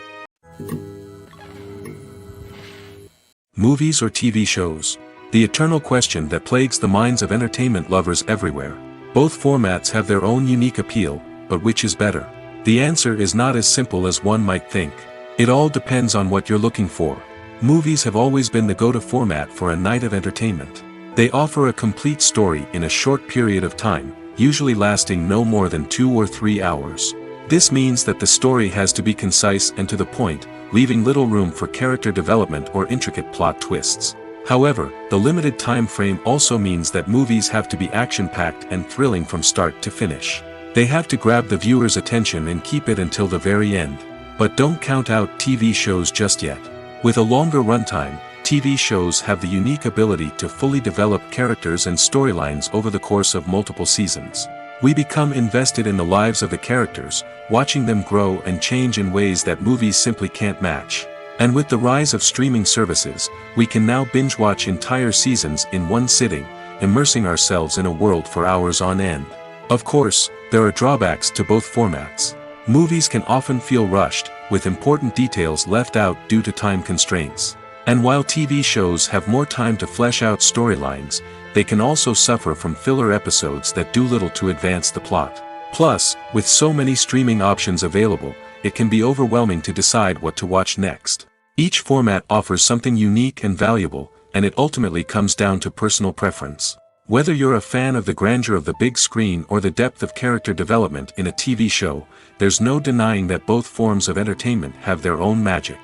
Movies or TV shows? The eternal question that plagues the minds of entertainment lovers everywhere. Both formats have their own unique appeal, but which is better? The answer is not as simple as one might think. It all depends on what you're looking for. Movies have always been the go-to format for a night of entertainment. They offer a complete story in a short period of time, usually lasting no more than 2 or 3 hours. This means that the story has to be concise and to the point, leaving little room for character development or intricate plot twists. However, the limited time frame also means that movies have to be action-packed and thrilling from start to finish. They have to grab the viewer's attention and keep it until the very end. But don't count out TV shows just yet. With a longer runtime, TV shows have the unique ability to fully develop characters and storylines over the course of multiple seasons. We become invested in the lives of the characters, watching them grow and change in ways that movies simply can't match. And with the rise of streaming services, we can now binge-watch entire seasons in one sitting, immersing ourselves in a world for hours on end. Of course, there are drawbacks to both formats. Movies can often feel rushed, with important details left out due to time constraints. And while TV shows have more time to flesh out storylines, they can also suffer from filler episodes that do little to advance the plot. Plus, with so many streaming options available, it can be overwhelming to decide what to watch next. Each format offers something unique and valuable, and it ultimately comes down to personal preference. Whether you're a fan of the grandeur of the big screen or the depth of character development in a TV show, there's no denying that both forms of entertainment have their own magic.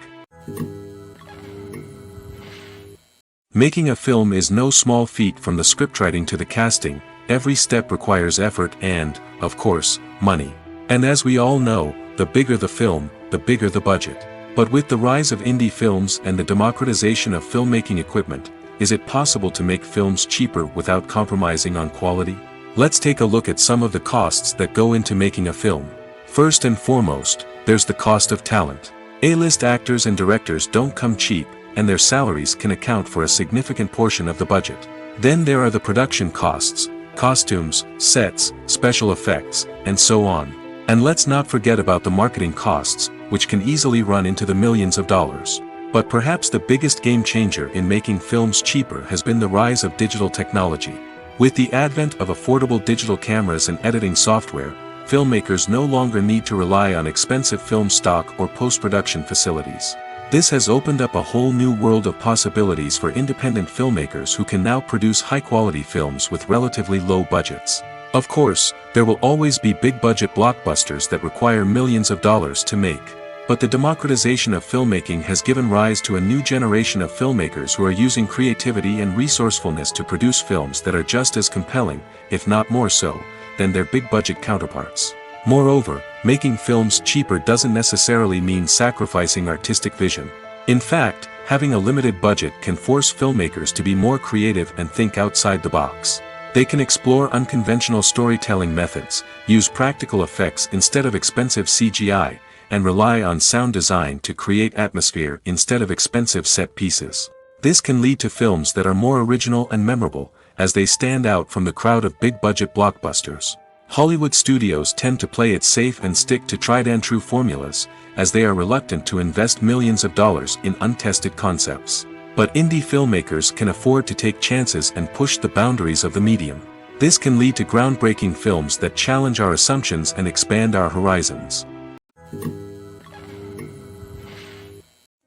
Making a film is no small feat. From the scriptwriting to the casting, every step requires effort and, of course, money. And as we all know, the bigger the film, the bigger the budget. But with the rise of indie films and the democratization of filmmaking equipment, is it possible to make films cheaper without compromising on quality? Let's take a look at some of the costs that go into making a film. First and foremost, there's the cost of talent. A-list actors and directors don't come cheap, and their salaries can account for a significant portion of the budget. Then there are the production costs, costumes, sets, special effects, and so on. And let's not forget about the marketing costs, which can easily run into the millions of dollars. But perhaps the biggest game changer in making films cheaper has been the rise of digital technology. With the advent of affordable digital cameras and editing software, filmmakers no longer need to rely on expensive film stock or post-production facilities. This has opened up a whole new world of possibilities for independent filmmakers who can now produce high-quality films with relatively low budgets. Of course, there will always be big-budget blockbusters that require millions of dollars to make. But the democratization of filmmaking has given rise to a new generation of filmmakers who are using creativity and resourcefulness to produce films that are just as compelling, if not more so, than their big-budget counterparts. Moreover, making films cheaper doesn't necessarily mean sacrificing artistic vision. In fact, having a limited budget can force filmmakers to be more creative and think outside the box. They can explore unconventional storytelling methods, use practical effects instead of expensive CGI, and rely on sound design to create atmosphere instead of expensive set pieces. This can lead to films that are more original and memorable, as they stand out from the crowd of big-budget blockbusters. Hollywood studios tend to play it safe and stick to tried-and-true formulas, as they are reluctant to invest millions of dollars in untested concepts. But indie filmmakers can afford to take chances and push the boundaries of the medium. This can lead to groundbreaking films that challenge our assumptions and expand our horizons.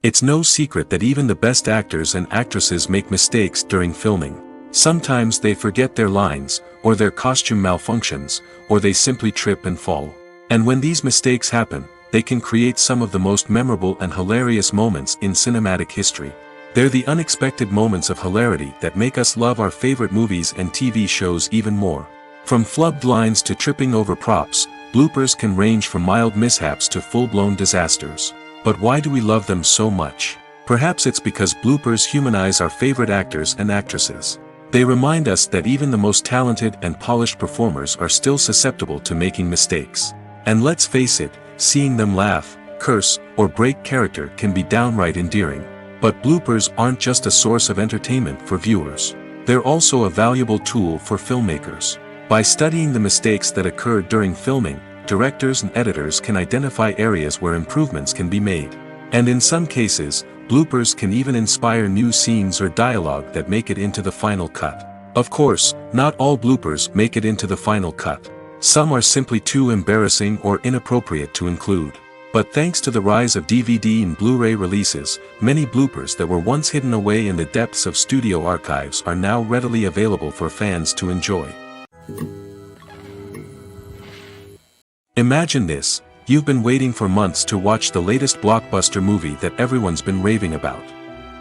It's no secret that even the best actors and actresses make mistakes during filming. Sometimes they forget their lines, or their costume malfunctions, or they simply trip and fall. And when these mistakes happen, they can create some of the most memorable and hilarious moments in cinematic history. They're the unexpected moments of hilarity that make us love our favorite movies and TV shows even more. From flubbed lines to tripping over props, bloopers can range from mild mishaps to full-blown disasters. But why do we love them so much? Perhaps it's because bloopers humanize our favorite actors and actresses. They remind us that even the most talented and polished performers are still susceptible to making mistakes. And let's face it, seeing them laugh, curse, or break character can be downright endearing. But bloopers aren't just a source of entertainment for viewers. They're also a valuable tool for filmmakers. By studying the mistakes that occurred during filming, directors and editors can identify areas where improvements can be made. And in some cases, bloopers can even inspire new scenes or dialogue that make it into the final cut. Of course, not all bloopers make it into the final cut. Some are simply too embarrassing or inappropriate to include. But thanks to the rise of DVD and Blu-ray releases, many bloopers that were once hidden away in the depths of studio archives are now readily available for fans to enjoy. Imagine this, you've been waiting for months to watch the latest blockbuster movie that everyone's been raving about.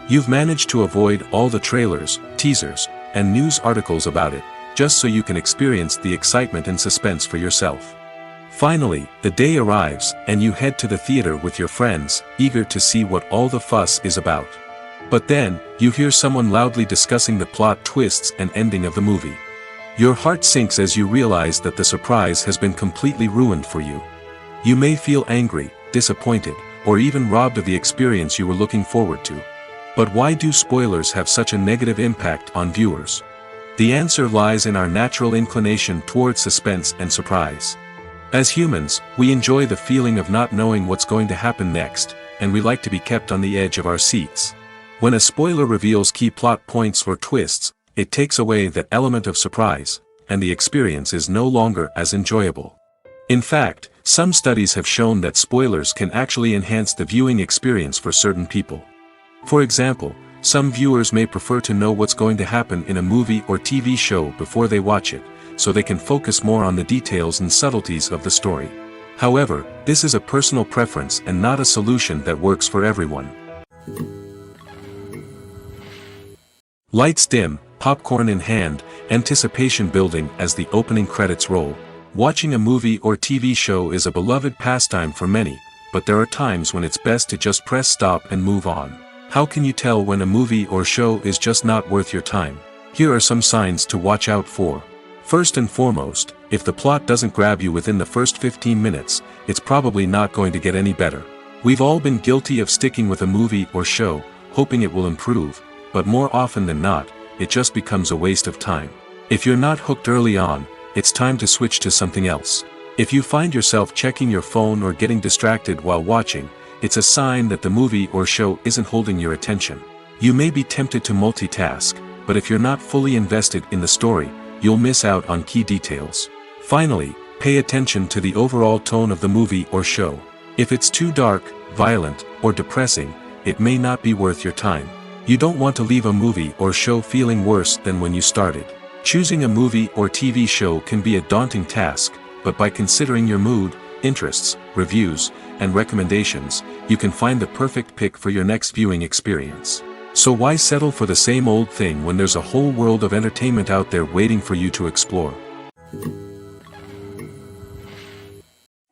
You've managed to avoid all the trailers, teasers, and news articles about it, just so you can experience the excitement and suspense for yourself. Finally, the day arrives, and you head to the theater with your friends, eager to see what all the fuss is about. But then, you hear someone loudly discussing the plot twists and ending of the movie. Your heart sinks as you realize that the surprise has been completely ruined for you. You may feel angry, disappointed, or even robbed of the experience you were looking forward to. But why do spoilers have such a negative impact on viewers? The answer lies in our natural inclination towards suspense and surprise. As humans, we enjoy the feeling of not knowing what's going to happen next, and we like to be kept on the edge of our seats. When a spoiler reveals key plot points or twists, it takes away that element of surprise, and the experience is no longer as enjoyable. In fact, some studies have shown that spoilers can actually enhance the viewing experience for certain people. For example, some viewers may prefer to know what's going to happen in a movie or TV show before they watch it, so they can focus more on the details and subtleties of the story. However, this is a personal preference and not a solution that works for everyone. Lights dim, popcorn in hand, anticipation building as the opening credits roll. Watching a movie or TV show is a beloved pastime for many, but there are times when it's best to just press stop and move on. How can you tell when a movie or show is just not worth your time? Here are some signs to watch out for. First and foremost, if the plot doesn't grab you within the first 15 minutes, it's probably not going to get any better. We've all been guilty of sticking with a movie or show, hoping it will improve, but more often than not, it just becomes a waste of time. If you're not hooked early on, it's time to switch to something else. If you find yourself checking your phone or getting distracted while watching, it's a sign that the movie or show isn't holding your attention. You may be tempted to multitask, but if you're not fully invested in the story, you'll miss out on key details. Finally, pay attention to the overall tone of the movie or show. If it's too dark, violent, or depressing, it may not be worth your time. You don't want to leave a movie or show feeling worse than when you started. Choosing a movie or TV show can be a daunting task, but by considering your mood, interests, reviews, and recommendations, you can find the perfect pick for your next viewing experience. So why settle for the same old thing when there's a whole world of entertainment out there waiting for you to explore?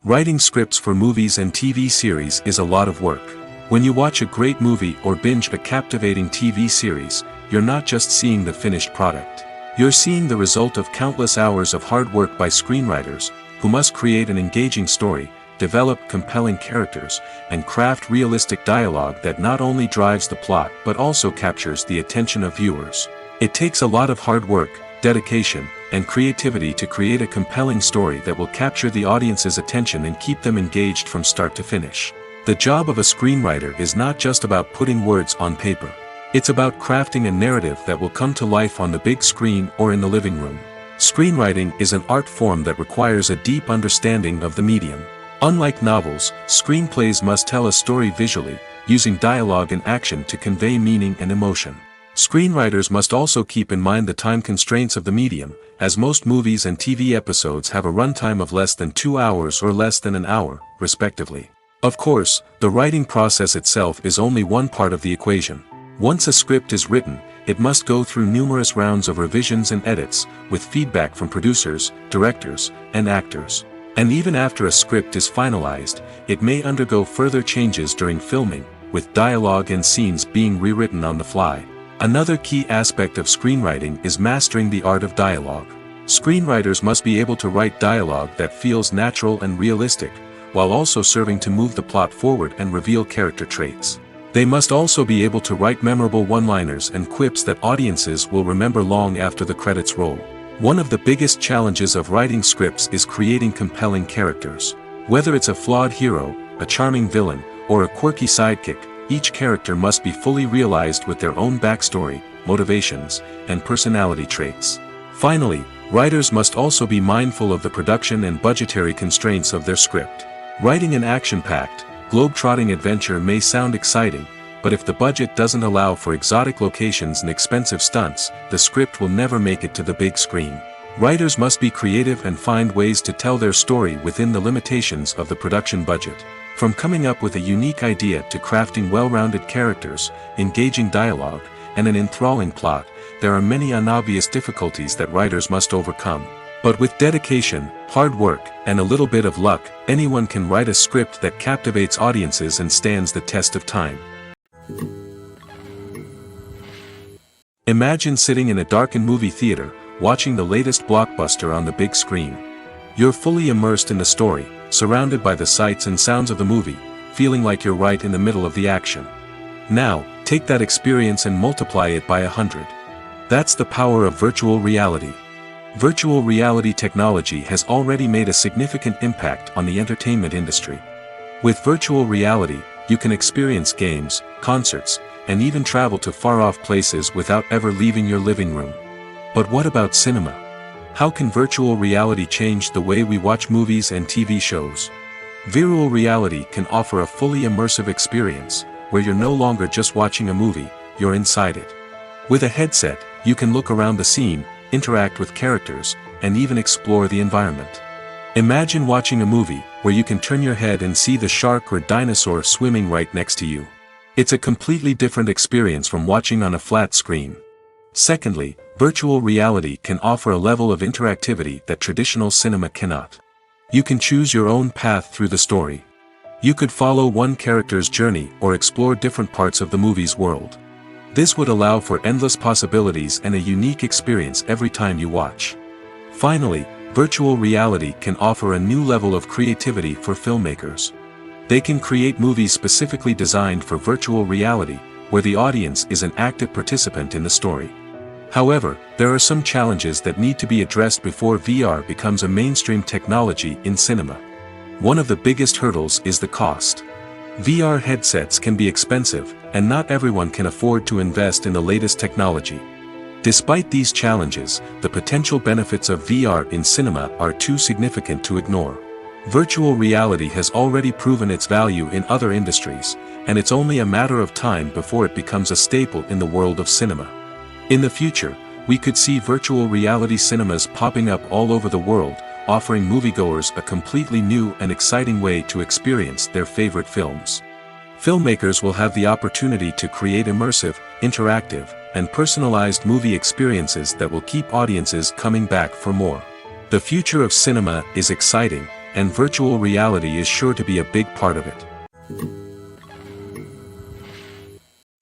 Writing scripts for movies and TV series is a lot of work. When you watch a great movie or binge a captivating TV series, you're not just seeing the finished product. You're seeing the result of countless hours of hard work by screenwriters, who must create an engaging story, develop compelling characters, and craft realistic dialogue that not only drives the plot but also captures the attention of viewers. It takes a lot of hard work, dedication, and creativity to create a compelling story that will capture the audience's attention and keep them engaged from start to finish. The job of a screenwriter is not just about putting words on paper. It's about crafting a narrative that will come to life on the big screen or in the living room. Screenwriting is an art form that requires a deep understanding of the medium. Unlike novels, screenplays must tell a story visually, using dialogue and action to convey meaning and emotion. Screenwriters must also keep in mind the time constraints of the medium, as most movies and TV episodes have a runtime of less than 2 hours or less than an hour, respectively. Of course, the writing process itself is only one part of the equation. Once a script is written, it must go through numerous rounds of revisions and edits, with feedback from producers, directors, and actors. And even after a script is finalized, it may undergo further changes during filming, with dialogue and scenes being rewritten on the fly. Another key aspect of screenwriting is mastering the art of dialogue. Screenwriters must be able to write dialogue that feels natural and realistic, while also serving to move the plot forward and reveal character traits. They must also be able to write memorable one-liners and quips that audiences will remember long after the credits roll. One of the biggest challenges of writing scripts is creating compelling characters. Whether it's a flawed hero, a charming villain, or a quirky sidekick, each character must be fully realized with their own backstory, motivations, and personality traits. Finally, writers must also be mindful of the production and budgetary constraints of their script. Writing an action-packed, globe-trotting adventure may sound exciting, but if the budget doesn't allow for exotic locations and expensive stunts, the script will never make it to the big screen. Writers must be creative and find ways to tell their story within the limitations of the production budget. From coming up with a unique idea to crafting well-rounded characters, engaging dialogue, and an enthralling plot, there are many unobvious difficulties that writers must overcome. But with dedication, hard work, and a little bit of luck, anyone can write a script that captivates audiences and stands the test of time. Imagine sitting in a darkened movie theater, watching the latest blockbuster on the big screen. You're fully immersed in the story, surrounded by the sights and sounds of the movie, feeling like you're right in the middle of the action. Now, take that experience and multiply it by 100. That's the power of virtual reality. Virtual reality technology has already made a significant impact on the entertainment industry. With virtual reality, you can experience games, concerts, and even travel to far-off places without ever leaving your living room. But what about cinema? How can virtual reality change the way we watch movies and TV shows? Virtual reality can offer a fully immersive experience, where you're no longer just watching a movie, you're inside it. With a headset, you can look around the scene, interact with characters, and even explore the environment. Imagine watching a movie where you can turn your head and see the shark or dinosaur swimming right next to you. It's a completely different experience from watching on a flat screen. Secondly, virtual reality can offer a level of interactivity that traditional cinema cannot. You can choose your own path through the story. You could follow one character's journey or explore different parts of the movie's world. This would allow for endless possibilities and a unique experience every time you watch. Finally, virtual reality can offer a new level of creativity for filmmakers. They can create movies specifically designed for virtual reality, where the audience is an active participant in the story. However, there are some challenges that need to be addressed before VR becomes a mainstream technology in cinema. One of the biggest hurdles is the cost. VR headsets can be expensive, and not everyone can afford to invest in the latest technology. Despite these challenges, the potential benefits of VR in cinema are too significant to ignore. Virtual reality has already proven its value in other industries, and it's only a matter of time before it becomes a staple in the world of cinema. In the future, we could see virtual reality cinemas popping up all over the world, offering moviegoers a completely new and exciting way to experience their favorite films. Filmmakers will have the opportunity to create immersive, interactive, and personalized movie experiences that will keep audiences coming back for more. The future of cinema is exciting, and virtual reality is sure to be a big part of it.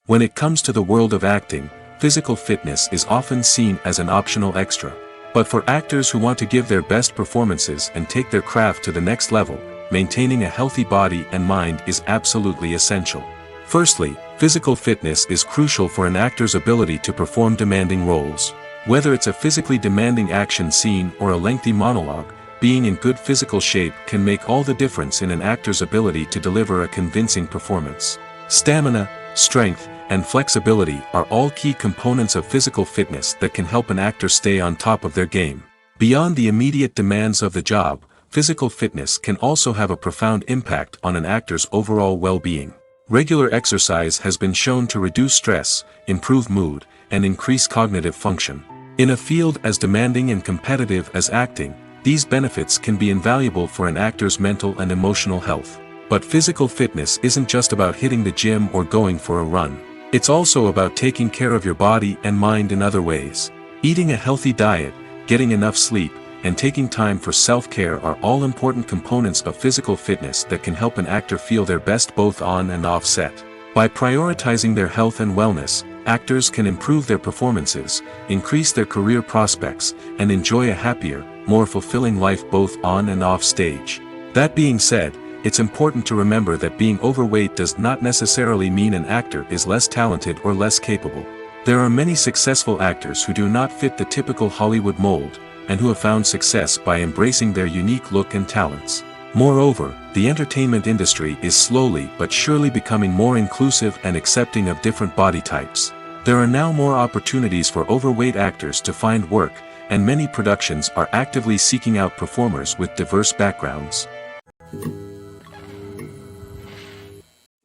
When it comes to the world of acting, physical fitness is often seen as an optional extra. But for actors who want to give their best performances and take their craft to the next level, maintaining a healthy body and mind is absolutely essential. Firstly, physical fitness is crucial for an actor's ability to perform demanding roles. Whether it's a physically demanding action scene or a lengthy monologue, being in good physical shape can make all the difference in an actor's ability to deliver a convincing performance. Stamina, strength, and flexibility are all key components of physical fitness that can help an actor stay on top of their game. Beyond the immediate demands of the job, physical fitness can also have a profound impact on an actor's overall well-being. Regular exercise has been shown to reduce stress, improve mood, and increase cognitive function. In a field as demanding and competitive as acting, these benefits can be invaluable for an actor's mental and emotional health. But physical fitness isn't just about hitting the gym or going for a run. It's also about taking care of your body and mind in other ways. Eating a healthy diet, getting enough sleep, and taking time for self-care are all important components of physical fitness that can help an actor feel their best both on and off set. By prioritizing their health and wellness, actors can improve their performances, increase their career prospects, and enjoy a happier, more fulfilling life both on and off stage. That being said, it's important to remember that being overweight does not necessarily mean an actor is less talented or less capable. There are many successful actors who do not fit the typical Hollywood mold, and who have found success by embracing their unique look and talents. Moreover, the entertainment industry is slowly but surely becoming more inclusive and accepting of different body types. There are now more opportunities for overweight actors to find work, and many productions are actively seeking out performers with diverse backgrounds.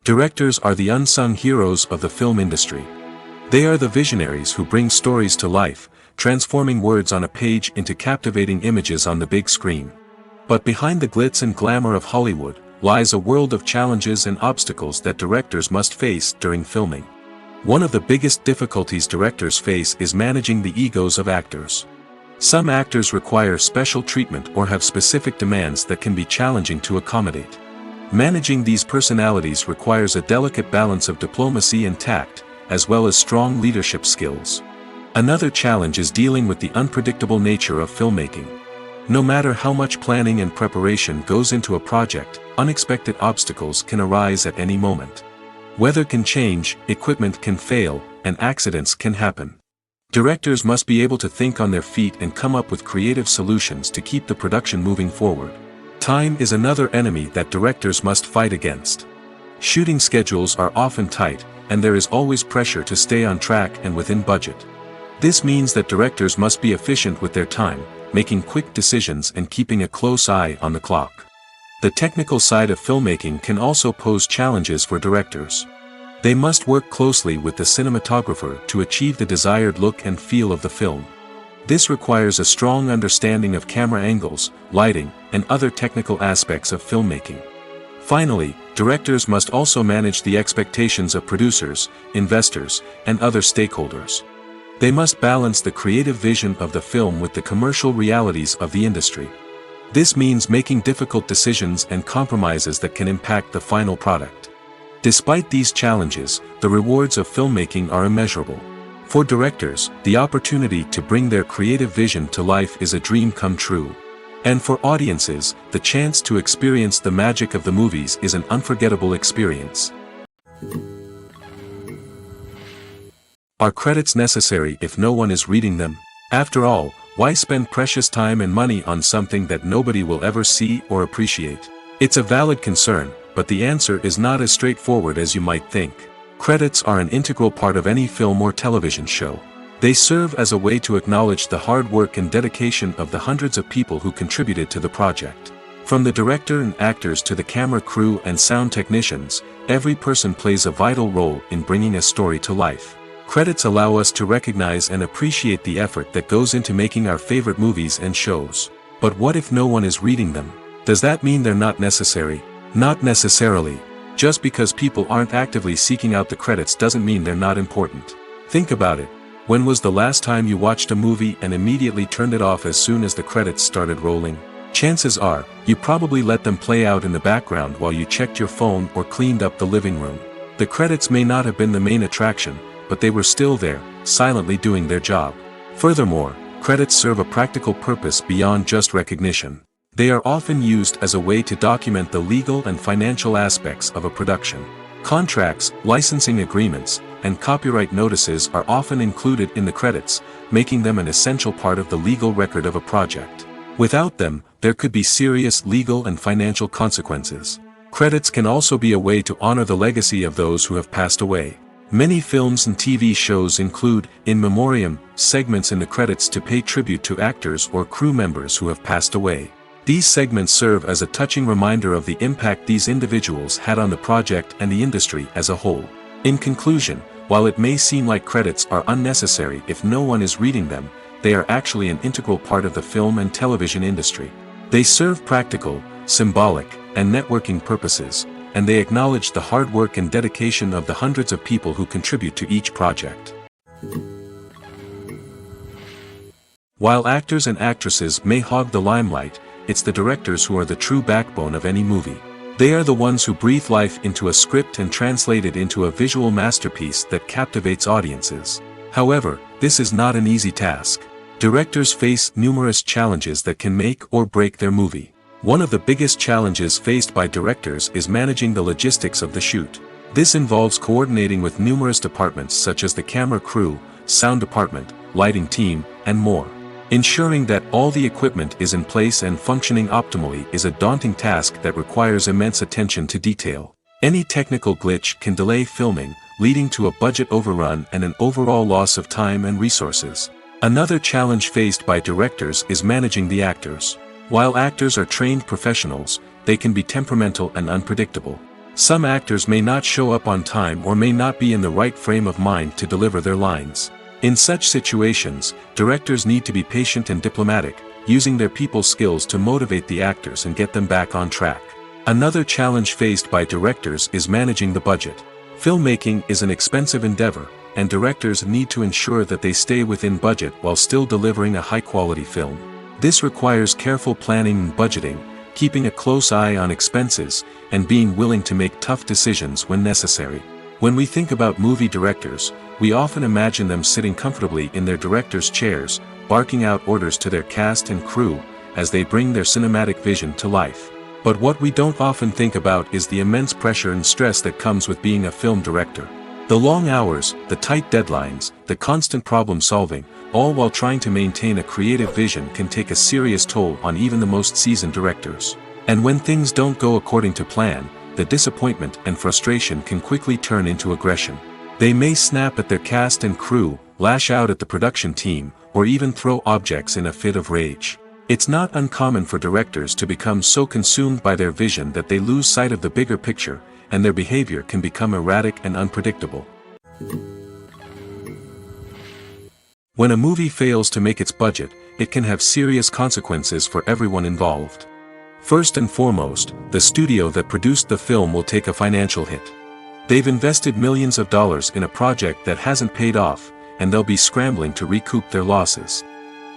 Directors are the unsung heroes of the film industry. They are the visionaries who bring stories to life, transforming words on a page into captivating images on the big screen. But behind the glitz and glamour of Hollywood, lies a world of challenges and obstacles that directors must face during filming. One of the biggest difficulties directors face is managing the egos of actors. Some actors require special treatment or have specific demands that can be challenging to accommodate. Managing these personalities requires a delicate balance of diplomacy and tact, as well as strong leadership skills. Another challenge is dealing with the unpredictable nature of filmmaking. No matter how much planning and preparation goes into a project, unexpected obstacles can arise at any moment. Weather can change, equipment can fail, and accidents can happen. Directors must be able to think on their feet and come up with creative solutions to keep the production moving forward. Time is another enemy that directors must fight against. Shooting schedules are often tight, and there is always pressure to stay on track and within budget. This means that directors must be efficient with their time, making quick decisions and keeping a close eye on the clock. The technical side of filmmaking can also pose challenges for directors. They must work closely with the cinematographer to achieve the desired look and feel of the film. This requires a strong understanding of camera angles, lighting, and other technical aspects of filmmaking. Finally, directors must also manage the expectations of producers, investors, and other stakeholders. They must balance the creative vision of the film with the commercial realities of the industry. This means making difficult decisions and compromises that can impact the final product. Despite these challenges, the rewards of filmmaking are immeasurable. For directors, the opportunity to bring their creative vision to life is a dream come true. And for audiences, the chance to experience the magic of the movies is an unforgettable experience. Are credits necessary if no one is reading them? After all, why spend precious time and money on something that nobody will ever see or appreciate? It's a valid concern, but the answer is not as straightforward as you might think. Credits are an integral part of any film or television show. They serve as a way to acknowledge the hard work and dedication of the hundreds of people who contributed to the project. From the director and actors to the camera crew and sound technicians, every person plays a vital role in bringing a story to life. Credits allow us to recognize and appreciate the effort that goes into making our favorite movies and shows. But what if no one is reading them? Does that mean they're not necessary? Not necessarily. Just because people aren't actively seeking out the credits doesn't mean they're not important. Think about it. When was the last time you watched a movie and immediately turned it off as soon as the credits started rolling? Chances are, you probably let them play out in the background while you checked your phone or cleaned up the living room. The credits may not have been the main attraction, but they were still there, silently doing their job. Furthermore, credits serve a practical purpose beyond just recognition. They are often used as a way to document the legal and financial aspects of a production. Contracts, licensing agreements, and copyright notices are often included in the credits, making them an essential part of the legal record of a project. Without them, there could be serious legal and financial consequences. Credits can also be a way to honor the legacy of those who have passed away. Many films and TV shows include, in memoriam, segments in the credits to pay tribute to actors or crew members who have passed away. These segments serve as a touching reminder of the impact these individuals had on the project and the industry as a whole. In conclusion, while it may seem like credits are unnecessary if no one is reading them, they are actually an integral part of the film and television industry. They serve practical, symbolic, and networking purposes, and they acknowledge the hard work and dedication of the hundreds of people who contribute to each project. While actors and actresses may hog the limelight, it's the directors who are the true backbone of any movie. They are the ones who breathe life into a script and translate it into a visual masterpiece that captivates audiences. However, this is not an easy task. Directors face numerous challenges that can make or break their movie. One of the biggest challenges faced by directors is managing the logistics of the shoot. This involves coordinating with numerous departments such as the camera crew, sound department, lighting team, and more. Ensuring that all the equipment is in place and functioning optimally is a daunting task that requires immense attention to detail. Any technical glitch can delay filming, leading to a budget overrun and an overall loss of time and resources. Another challenge faced by directors is managing the actors. While actors are trained professionals, they can be temperamental and unpredictable. Some actors may not show up on time or may not be in the right frame of mind to deliver their lines. In such situations, directors need to be patient and diplomatic, using their people skills to motivate the actors and get them back on track. Another challenge faced by directors is managing the budget. Filmmaking is an expensive endeavor, and directors need to ensure that they stay within budget while still delivering a high-quality film. This requires careful planning and budgeting, keeping a close eye on expenses, and being willing to make tough decisions when necessary. When we think about movie directors, we often imagine them sitting comfortably in their director's chairs, barking out orders to their cast and crew, as they bring their cinematic vision to life. But what we don't often think about is the immense pressure and stress that comes with being a film director. The long hours, the tight deadlines, the constant problem solving, all while trying to maintain a creative vision can take a serious toll on even the most seasoned directors. And when things don't go according to plan, the disappointment and frustration can quickly turn into aggression. They may snap at their cast and crew, lash out at the production team, or even throw objects in a fit of rage. It's not uncommon for directors to become so consumed by their vision that they lose sight of the bigger picture, and their behavior can become erratic and unpredictable. When a movie fails to make its budget, it can have serious consequences for everyone involved. First and foremost, the studio that produced the film will take a financial hit. They've invested millions of dollars in a project that hasn't paid off, and they'll be scrambling to recoup their losses.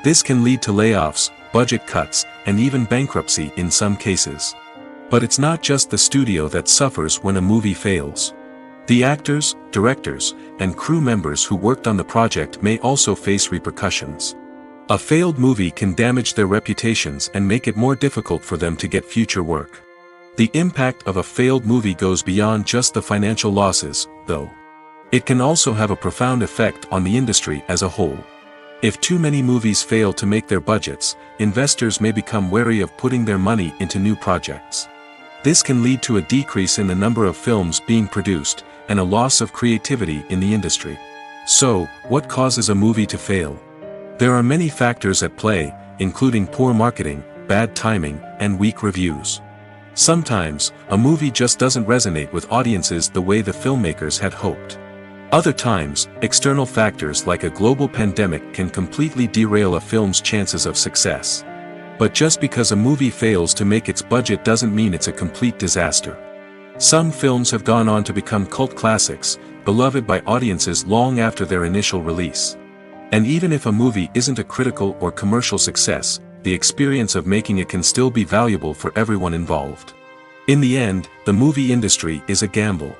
This can lead to layoffs, budget cuts, and even bankruptcy in some cases. But it's not just the studio that suffers when a movie fails. The actors, directors, and crew members who worked on the project may also face repercussions. A failed movie can damage their reputations and make it more difficult for them to get future work. The impact of a failed movie goes beyond just the financial losses, though. It can also have a profound effect on the industry as a whole. If too many movies fail to make their budgets, investors may become wary of putting their money into new projects. This can lead to a decrease in the number of films being produced, and a loss of creativity in the industry. So, what causes a movie to fail? There are many factors at play, including poor marketing, bad timing, and weak reviews. Sometimes, a movie just doesn't resonate with audiences the way the filmmakers had hoped. Other times, external factors like a global pandemic can completely derail a film's chances of success. But just because a movie fails to make its budget doesn't mean it's a complete disaster. Some films have gone on to become cult classics, beloved by audiences long after their initial release. And even if a movie isn't a critical or commercial success, the experience of making it can still be valuable for everyone involved. In the end, the movie industry is a gamble.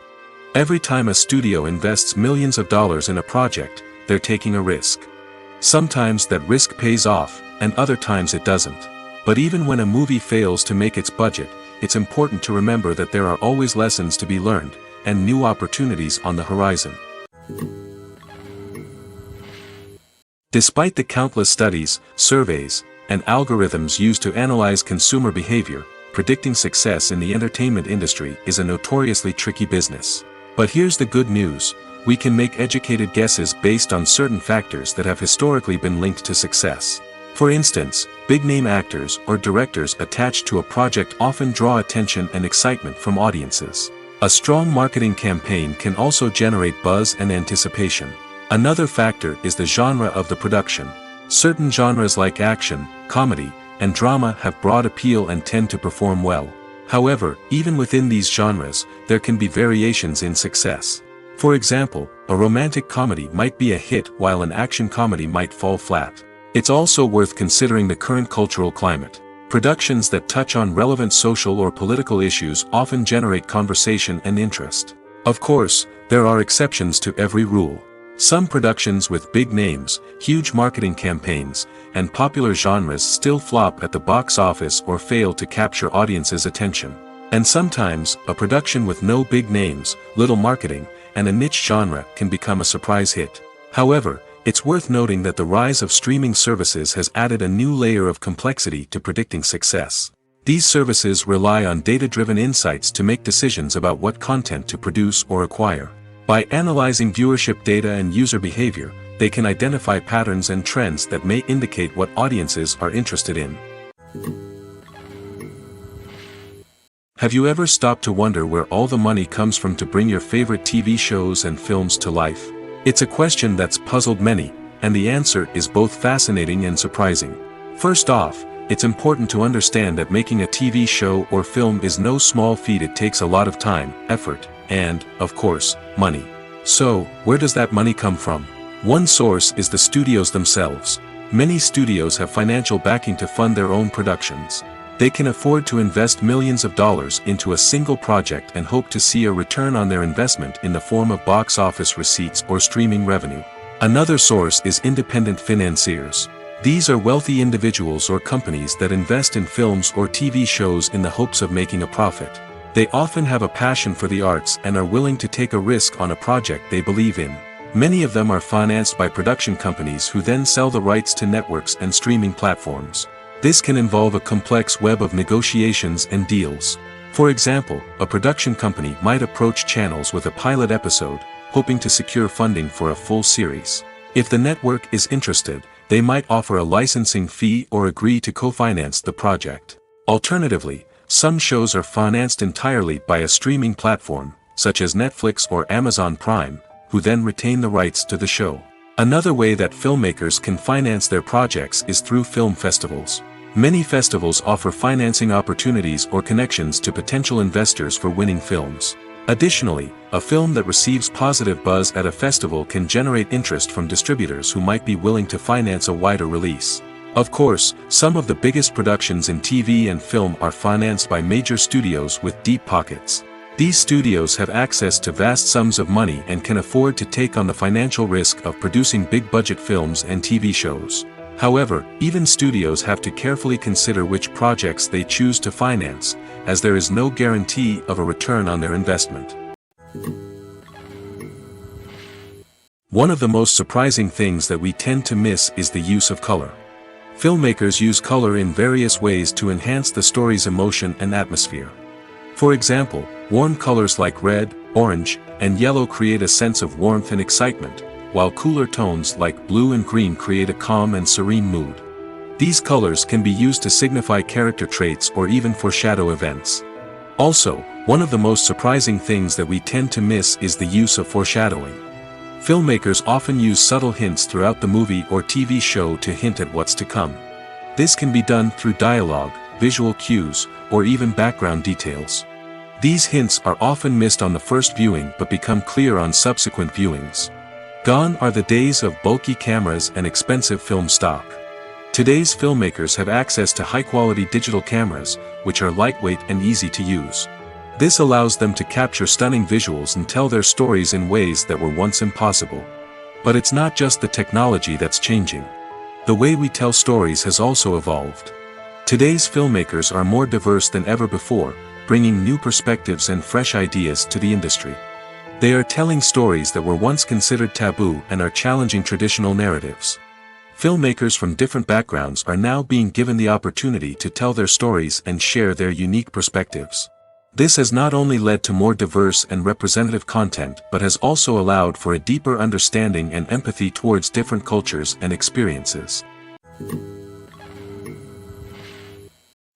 Every time a studio invests millions of dollars in a project, they're taking a risk. Sometimes that risk pays off, and other times it doesn't. But even when a movie fails to make its budget, it's important to remember that there are always lessons to be learned, and new opportunities on the horizon. Despite the countless studies, surveys, and algorithms used to analyze consumer behavior, predicting success in the entertainment industry is a notoriously tricky business. But here's the good news: we can make educated guesses based on certain factors that have historically been linked to success. For instance, big-name actors or directors attached to a project often draw attention and excitement from audiences. A strong marketing campaign can also generate buzz and anticipation. Another factor is the genre of the production. Certain genres like action, comedy, and drama have broad appeal and tend to perform well. However, even within these genres, there can be variations in success. For example, a romantic comedy might be a hit while an action comedy might fall flat. It's also worth considering the current cultural climate. Productions that touch on relevant social or political issues often generate conversation and interest. Of course, there are exceptions to every rule. Some productions with big names, huge marketing campaigns, and popular genres still flop at the box office or fail to capture audiences' attention. And sometimes, a production with no big names, little marketing, and a niche genre can become a surprise hit. However, it's worth noting that the rise of streaming services has added a new layer of complexity to predicting success. These services rely on data-driven insights to make decisions about what content to produce or acquire. By analyzing viewership data and user behavior, they can identify patterns and trends that may indicate what audiences are interested in. Have you ever stopped to wonder where all the money comes from to bring your favorite TV shows and films to life? It's a question that's puzzled many, and the answer is both fascinating and surprising. First off, it's important to understand that making a TV show or film is no small feat. It takes a lot of time, effort, and, of course, money. So, where does that money come from? One source is the studios themselves. Many studios have financial backing to fund their own productions. They can afford to invest millions of dollars into a single project and hope to see a return on their investment in the form of box office receipts or streaming revenue. Another source is independent financiers. These are wealthy individuals or companies that invest in films or TV shows in the hopes of making a profit. They often have a passion for the arts and are willing to take a risk on a project they believe in. Many of them are financed by production companies who then sell the rights to networks and streaming platforms. This can involve a complex web of negotiations and deals. For example, a production company might approach channels with a pilot episode, hoping to secure funding for a full series. If the network is interested, they might offer a licensing fee or agree to co-finance the project. Alternatively, some shows are financed entirely by a streaming platform, such as Netflix or Amazon Prime, who then retain the rights to the show. Another way that filmmakers can finance their projects is through film festivals. Many festivals offer financing opportunities or connections to potential investors for winning films. Additionally, a film that receives positive buzz at a festival can generate interest from distributors who might be willing to finance a wider release. Of course, some of the biggest productions in TV and film are financed by major studios with deep pockets. These studios have access to vast sums of money and can afford to take on the financial risk of producing big-budget films and TV shows. However, even studios have to carefully consider which projects they choose to finance, as there is no guarantee of a return on their investment. One of the most surprising things that we tend to miss is the use of color. Filmmakers use color in various ways to enhance the story's emotion and atmosphere. For example, warm colors like red, orange, and yellow create a sense of warmth and excitement, while cooler tones like blue and green create a calm and serene mood. These colors can be used to signify character traits or even foreshadow events. Also, one of the most surprising things that we tend to miss is the use of foreshadowing. Filmmakers often use subtle hints throughout the movie or TV show to hint at what's to come. This can be done through dialogue, visual cues, or even background details. These hints are often missed on the first viewing but become clear on subsequent viewings. Gone are the days of bulky cameras and expensive film stock. Today's filmmakers have access to high-quality digital cameras, which are lightweight and easy to use. This allows them to capture stunning visuals and tell their stories in ways that were once impossible. But it's not just the technology that's changing. The way we tell stories has also evolved. Today's filmmakers are more diverse than ever before, bringing new perspectives and fresh ideas to the industry. They are telling stories that were once considered taboo and are challenging traditional narratives. Filmmakers from different backgrounds are now being given the opportunity to tell their stories and share their unique perspectives. This has not only led to more diverse and representative content but has also allowed for a deeper understanding and empathy towards different cultures and experiences.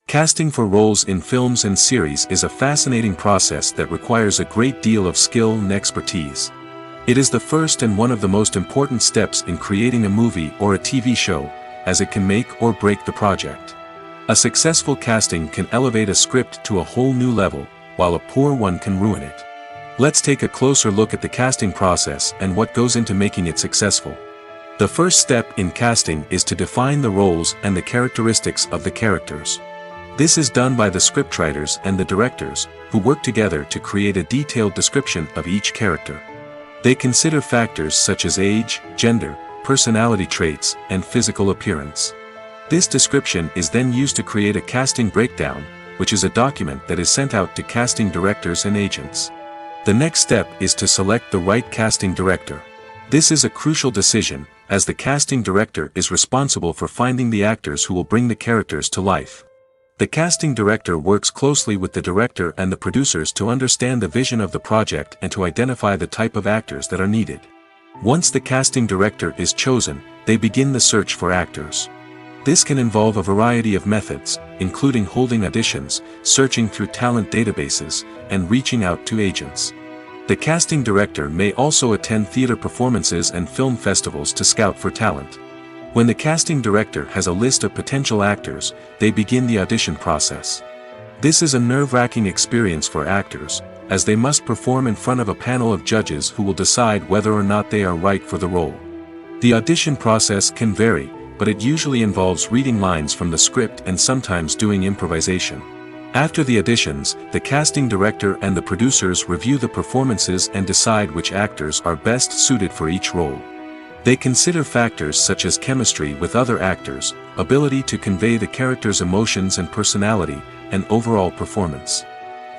Casting for roles in films and series is a fascinating process that requires a great deal of skill and expertise. It is the first and one of the most important steps in creating a movie or a TV show, as it can make or break the project. A successful casting can elevate a script to a whole new level, while a poor one can ruin it. Let's take a closer look at the casting process and what goes into making it successful. The first step in casting is to define the roles and the characteristics of the characters. This is done by the scriptwriters and the directors, who work together to create a detailed description of each character. They consider factors such as age, gender, personality traits, and physical appearance. This description is then used to create a casting breakdown, which is a document that is sent out to casting directors and agents. The next step is to select the right casting director. This is a crucial decision, as the casting director is responsible for finding the actors who will bring the characters to life. The casting director works closely with the director and the producers to understand the vision of the project and to identify the type of actors that are needed. Once the casting director is chosen, they begin the search for actors. This can involve a variety of methods, including holding auditions, searching through talent databases, and reaching out to agents. The casting director may also attend theater performances and film festivals to scout for talent. When the casting director has a list of potential actors, they begin the audition process. This is a nerve-wracking experience for actors, as they must perform in front of a panel of judges who will decide whether or not they are right for the role. The audition process can vary, but it usually involves reading lines from the script and sometimes doing improvisation. After the auditions, the casting director and the producers review the performances and decide which actors are best suited for each role. They consider factors such as chemistry with other actors, ability to convey the character's emotions and personality, and overall performance.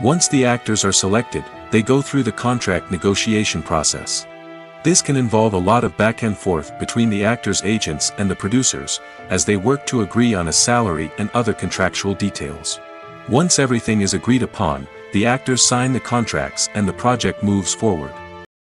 Once the actors are selected, they go through the contract negotiation process. This can involve a lot of back and forth between the actors' agents and the producers, as they work to agree on a salary and other contractual details. Once everything is agreed upon, the actors sign the contracts and the project moves forward.